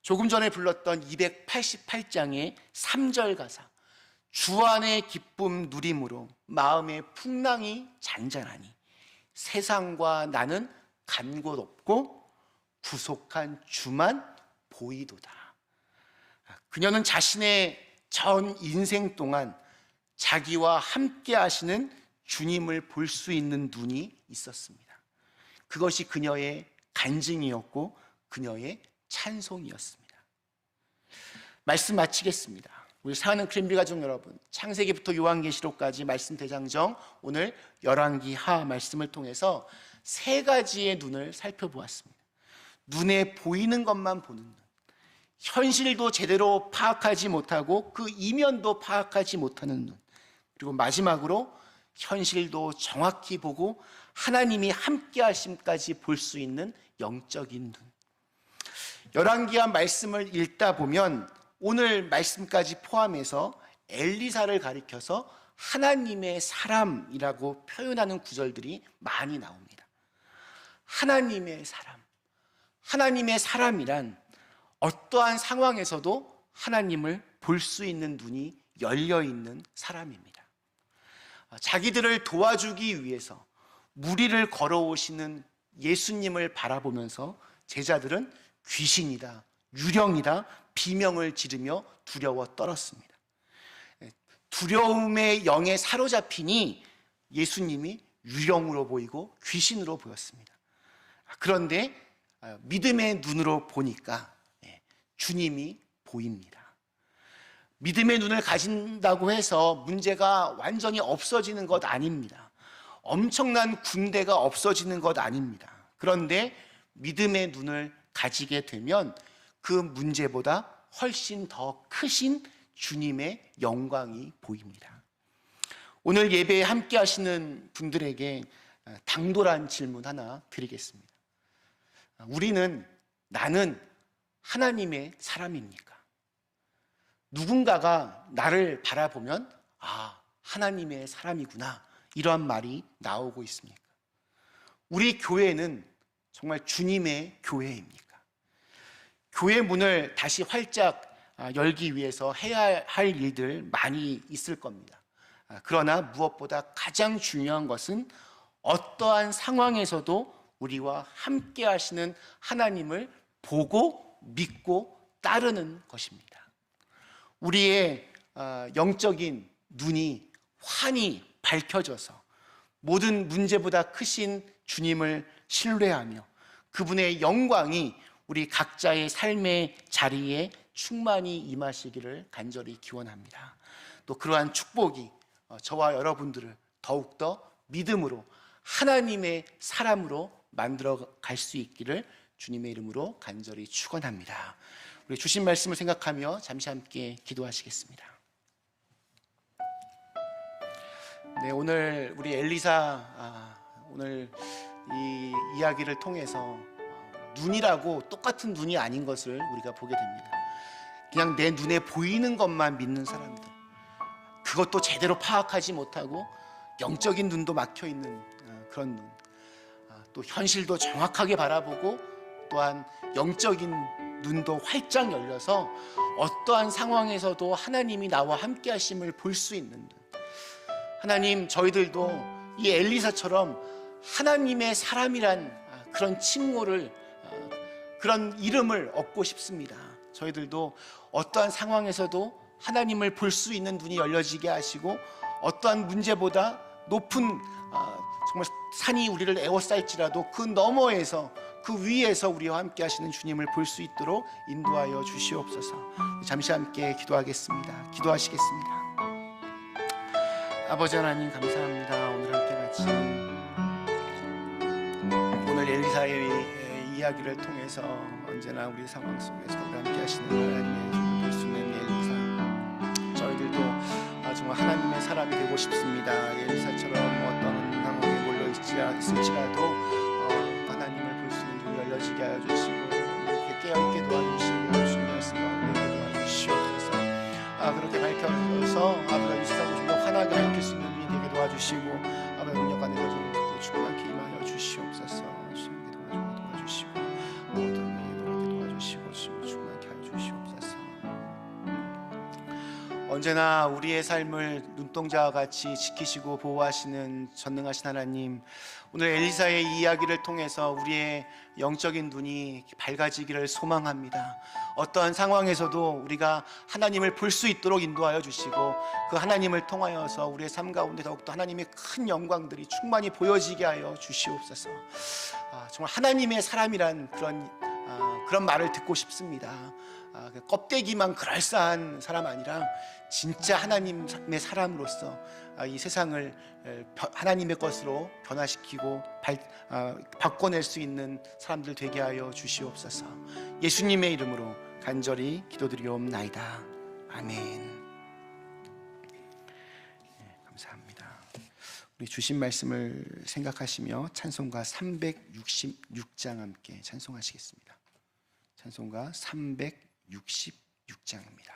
조금 전에 불렀던 288장의 3절 가사, 주 안의 기쁨 누림으로 마음의 풍랑이 잔잔하니 세상과 나는 간 곳 없고 구속한 주만 보이도다. 그녀는 자신의 전 인생 동안 자기와 함께 하시는 주님을 볼 수 있는 눈이 있었습니다. 그것이 그녀의 간증이었고 그녀의 찬송이었습니다. 말씀 마치겠습니다. 우리 사랑하는 크랜베리 가족 여러분, 창세기부터 요한계시록까지 말씀 대장정, 오늘 열왕기 하 말씀을 통해서 세 가지의 눈을 살펴보았습니다. 눈에 보이는 것만 보는 눈, 현실도 제대로 파악하지 못하고 그 이면도 파악하지 못하는 눈, 그리고 마지막으로 현실도 정확히 보고 하나님이 함께 하심까지 볼 수 있는 영적인 눈. 열왕기하 말씀을 읽다 보면 오늘 말씀까지 포함해서 엘리사를 가리켜서 하나님의 사람이라고 표현하는 구절들이 많이 나옵니다. 하나님의 사람. 하나님의 사람이란 어떠한 상황에서도 하나님을 볼 수 있는 눈이 열려 있는 사람입니다. 자기들을 도와주기 위해서 무리를 걸어오시는 예수님을 바라보면서 제자들은 귀신이다, 유령이다 비명을 지르며 두려워 떨었습니다. 두려움의 영에 사로잡히니 예수님이 유령으로 보이고 귀신으로 보였습니다. 그런데 믿음의 눈으로 보니까 주님이 보입니다. 믿음의 눈을 가진다고 해서 문제가 완전히 없어지는 것 아닙니다. 엄청난 군대가 없어지는 것 아닙니다. 그런데 믿음의 눈을 가지게 되면 그 문제보다 훨씬 더 크신 주님의 영광이 보입니다. 오늘 예배에 함께 하시는 분들에게 당돌한 질문 하나 드리겠습니다. 나는 하나님의 사람입니까? 누군가가 나를 바라보면 하나님의 사람이구나, 이러한 말이 나오고 있습니까? 우리 교회는 정말 주님의 교회입니까? 교회 문을 다시 활짝 열기 위해서 해야 할 일들 많이 있을 겁니다. 그러나 무엇보다 가장 중요한 것은 어떠한 상황에서도 우리와 함께 하시는 하나님을 보고 믿고 따르는 것입니다. 우리의 영적인 눈이 환히 밝혀져서 모든 문제보다 크신 주님을 신뢰하며 그분의 영광이 우리 각자의 삶의 자리에 충만히 임하시기를 간절히 기원합니다. 또 그러한 축복이 저와 여러분들을 더욱더 믿음으로 하나님의 사람으로 만들어 갈 수 있기를 주님의 이름으로 간절히 축원합니다. 우리 주신 말씀을 생각하며 잠시 함께 기도하시겠습니다. 네, 오늘 우리 엘리사 오늘 이 이야기를 통해서 눈이라고 똑같은 눈이 아닌 것을 우리가 보게 됩니다. 그냥 내 눈에 보이는 것만 믿는 사람들, 그것도 제대로 파악하지 못하고 영적인 눈도 막혀 있는 그런 눈, 또 현실도 정확하게 바라보고 또한 영적인 눈도 활짝 열려서 어떠한 상황에서도 하나님이 나와 함께 하심을 볼 수 있는 눈. 하나님, 저희들도 이 엘리사처럼 하나님의 사람이란 그런 칭호를, 그런 이름을 얻고 싶습니다. 저희들도 어떠한 상황에서도 하나님을 볼 수 있는 눈이 열려지게 하시고 어떠한 문제보다 높은 정말 산이 우리를 에워쌀지라도 그 너머에서, 그 위에서 우리와 함께 하시는 주님을 볼 수 있도록 인도하여 주시옵소서. 잠시 함께 기도하겠습니다. 기도하시겠습니다. 아버지 하나님, 감사합니다. 오늘 함께 같이 오늘 엘리사의 이야기를 통해서 언제나 우리 상황 속에서 우리 함께 하시는 하나님의 볼 수 있는 엘리사, 저희들도 정말 하나님의 사람이 되고 싶습니다. 엘리사처럼 어떤 상황에 몰려 있을지라도 하나님을 볼 수 있는 눈이 열려지게 하여 주시고 깨어있게 도와주시고 주님 말씀 가운데 도와주시옵소서. 그렇게 밝혀져서 아버지 이 세상을 좀 더 환하게 밝힐 수 있는 눈이 되게 도와주시고 아버지 능력 안에서 좀 충만케 임하여 주시옵소서. 주님께 도와주시고 모든 일에 도와주시고 주님 충만케 하여 주시옵소서. 언제나 우리의 삶을 눈동자와 같이 지키시고 보호하시는 전능하신 하나님, 오늘 엘리사의 이 이야기를 통해서 우리의 영적인 눈이 밝아지기를 소망합니다. 어떠한 상황에서도 우리가 하나님을 볼 수 있도록 인도하여 주시고, 그 하나님을 통하여서 우리의 삶 가운데 더욱더 하나님의 큰 영광들이 충만히 보여지게 하여 주시옵소서. 정말 하나님의 사람이란 그런 말을 듣고 싶습니다. 껍데기만 그럴싸한 사람 아니라 진짜 하나님의 사람으로서 이 세상을 하나님의 것으로 변화시키고 바꿔낼 수 있는 사람들 되게 하여 주시옵소서. 예수님의 이름으로 간절히 기도드리옵나이다. 아멘. 감사합니다. 우리 주신 말씀을 생각하시며 찬송가 366장 함께 찬송하시겠습니다. 찬송가 366장입니다.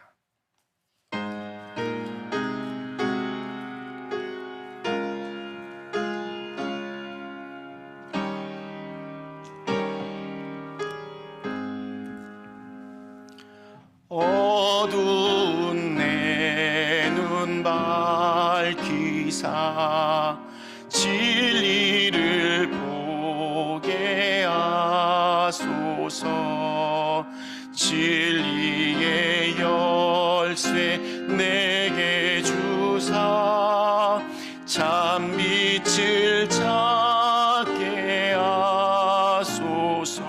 어두운 내 눈 밝히사 진리를 보게 하소서. 진리의 열쇠 내게 주사 참빛을 찾게 하소서.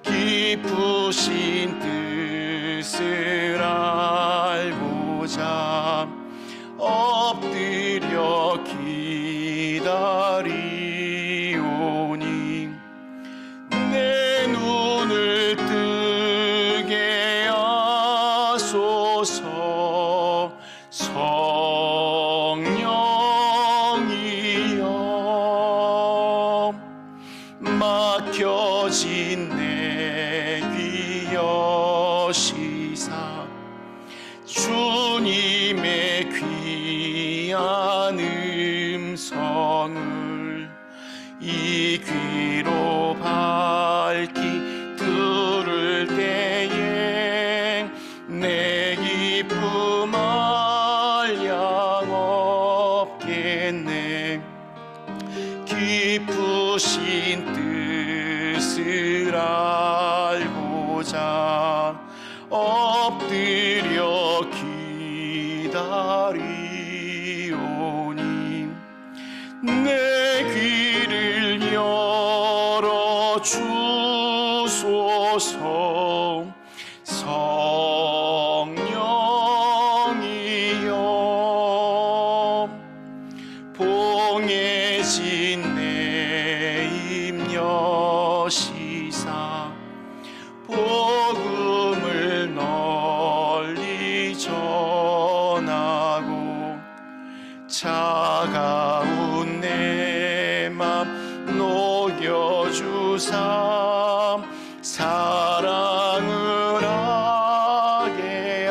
기쁘신 뜻을 알고자 엎드려 기다리오니 내 눈을 뜨게 하소서. 성령이여 막혀진 내 귀 여시사 주님의 귀한 음성을 이 귀로 밝히 들을 때에 내 기쁨 한량 없겠네. 기쁘신 뜻을 알고자 엎드려 기다리오니 내 귀를 열어 주소서. 성령이여 봉해진 내 입 여시사 복음을 널리 전하고 차가운 내 맘 녹여주사 사랑을 하게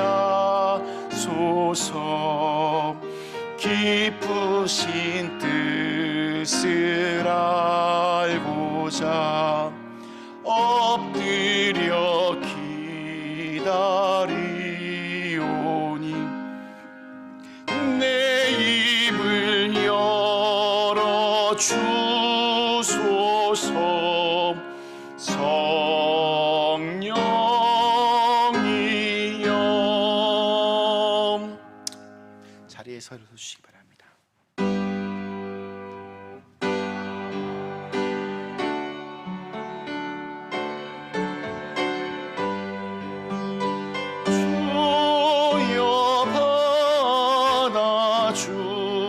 하소서. 기쁘신 뜻을 알고자 엎드려 기다리오니 내 입을 열어 주소서. 성령이여 자리에 서 주시기 바랍니다.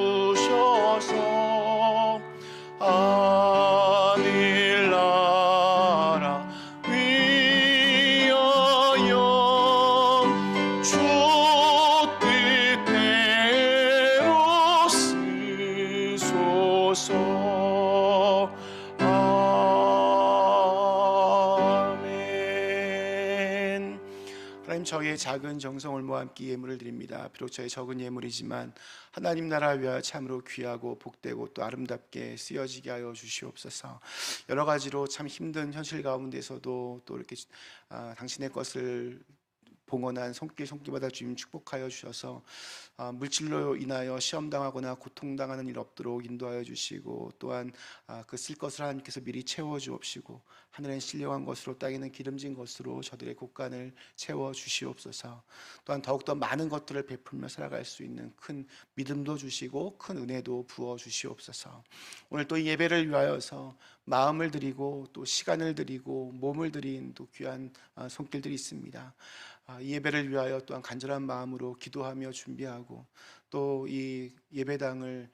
주셔서 하늘나라 위하여 주 뜻대로 쓰소서. 아멘. 하나님, 저희의 작은 정성을 모아 함께 예물을 드립니다. 비록 저희 적은 예물이지만 하나님 나라 위하여 참으로 귀하고 복되고 또 아름답게 쓰여지게 하여 주시옵소서. 여러 가지로 참 힘든 현실 가운데서도 또 이렇게 당신의 것을 봉헌한 손길마다 주님 축복하여 주셔서 물질로 인하여 시험당하거나 고통당하는 일 없도록 인도하여 주시고, 또한 그 쓸 것을 하나님께서 미리 채워 주옵시고, 하늘엔 신령한 것으로 땅에는 기름진 것으로 저들의 곳간을 채워 주시옵소서. 또한 더욱더 많은 것들을 베풀며 살아갈 수 있는 큰 믿음도 주시고 큰 은혜도 부어 주시옵소서. 오늘 또 이 예배를 위하여서 마음을 드리고 또 시간을 드리고 몸을 드린 또 귀한 손길들이 있습니다. 이 예배를 위하여 또한 간절한 마음으로 기도하며 준비하고, 또 이 예배당을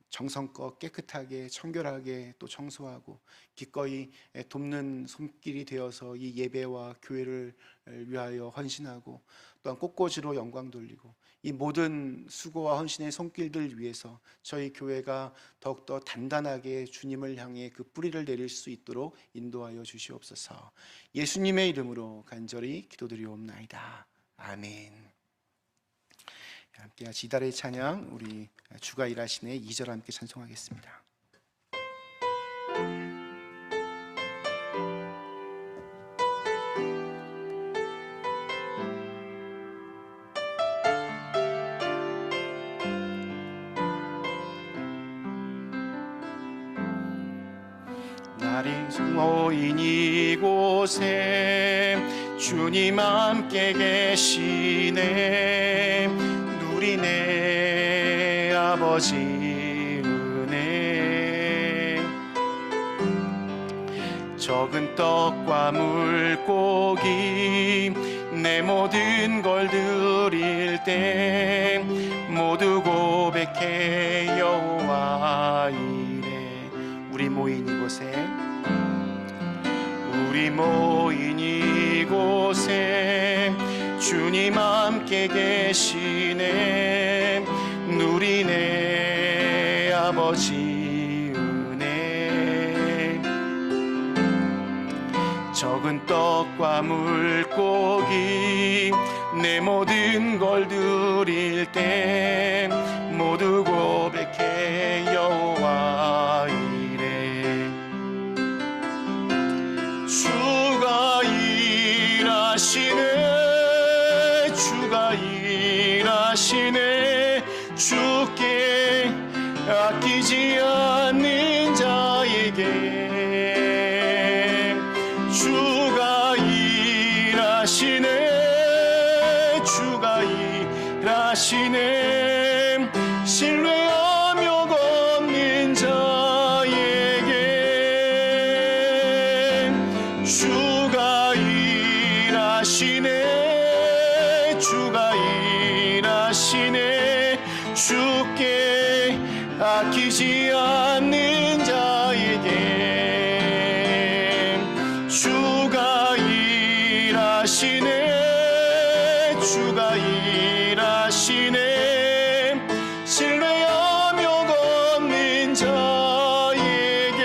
정성껏 깨끗하게 청결하게 또 청소하고 기꺼이 돕는 손길이 되어서 이 예배와 교회를 위하여 헌신하고, 또한 꽃꽂이로 영광 돌리고, 이 모든 수고와 헌신의 손길들 위해서 저희 교회가 더욱더 단단하게 주님을 향해 그 뿌리를 내릴 수 있도록 인도하여 주시옵소서. 예수님의 이름으로 간절히 기도드리옵나이다. 아멘. 함께 같이 이달의 찬양, 우리 주가 일하시네 2절 함께 찬송하겠습니다. 날이 모인 이곳에 주님 함께 계시네. 누리네 아버지 은혜. 적은 떡과 물고기 내 모든 걸 드릴 때 모두 고백해 여호와 이래. 우리 모인 이곳에 주님 함께 계시네. 누리네 아버지 은혜. 적은 떡과 물고기 내 모든 걸 드릴 때 모두 고백해 여호와 이래. 주가 일하시네. 주가 일하시네. 주께 아끼지 않는 자에게 주가 일하시네. 주가 일하시네. 신뢰하며 걷는 자에게 주가 일하시네. 주가 일하시네. 주께 아끼지 않는 자에게 주가 일하시네. 주가 일하시네. 신뢰하며 걷는 자에게.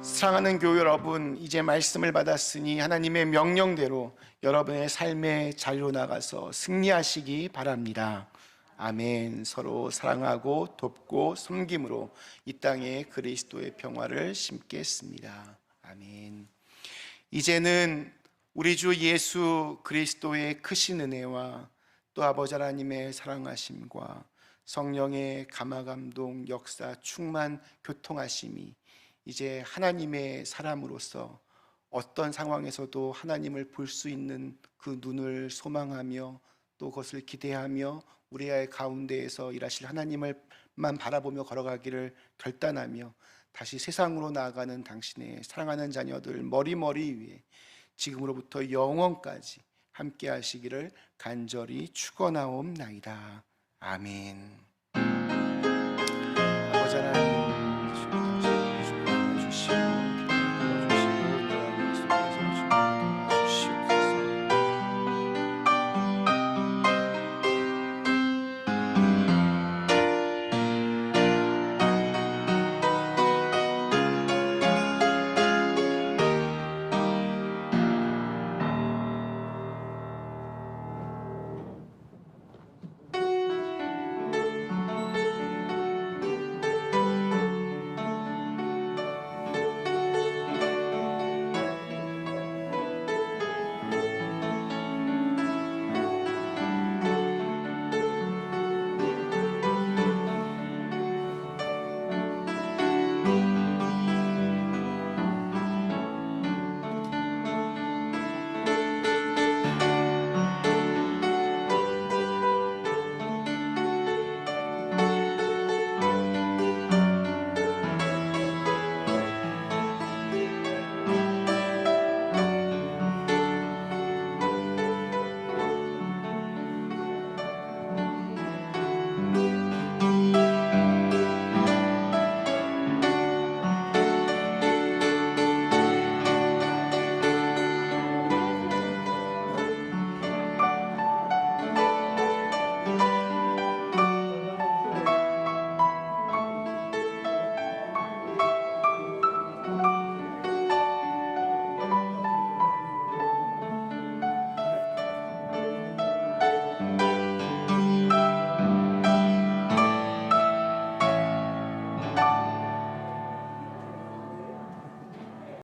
사랑하는 교회 여러분, 이제 말씀을 받았으니 하나님의 명령대로 여러분의 삶의 자리로 나가서 승리하시기 바랍니다. 아멘. 서로 사랑하고 돕고 섬김으로 이 땅에 그리스도의 평화를 심겠습니다. 아멘. 이제는 우리 주 예수 그리스도의 크신 은혜와 또 아버지 하나님의 사랑하심과 성령의 감화감동 역사 충만 교통하심이 이제 하나님의 사람으로서 어떤 상황에서도 하나님을 볼 수 있는 그 눈을 소망하며 또 그것을 기대하며 우리의 가운데에서 일하실 하나님을만 바라보며 걸어가기를 결단하며 다시 세상으로 나아가는 당신의 사랑하는 자녀들 머리머리 위에 지금으로부터 영원까지 함께 하시기를 간절히 축원하옵나이다. 아멘.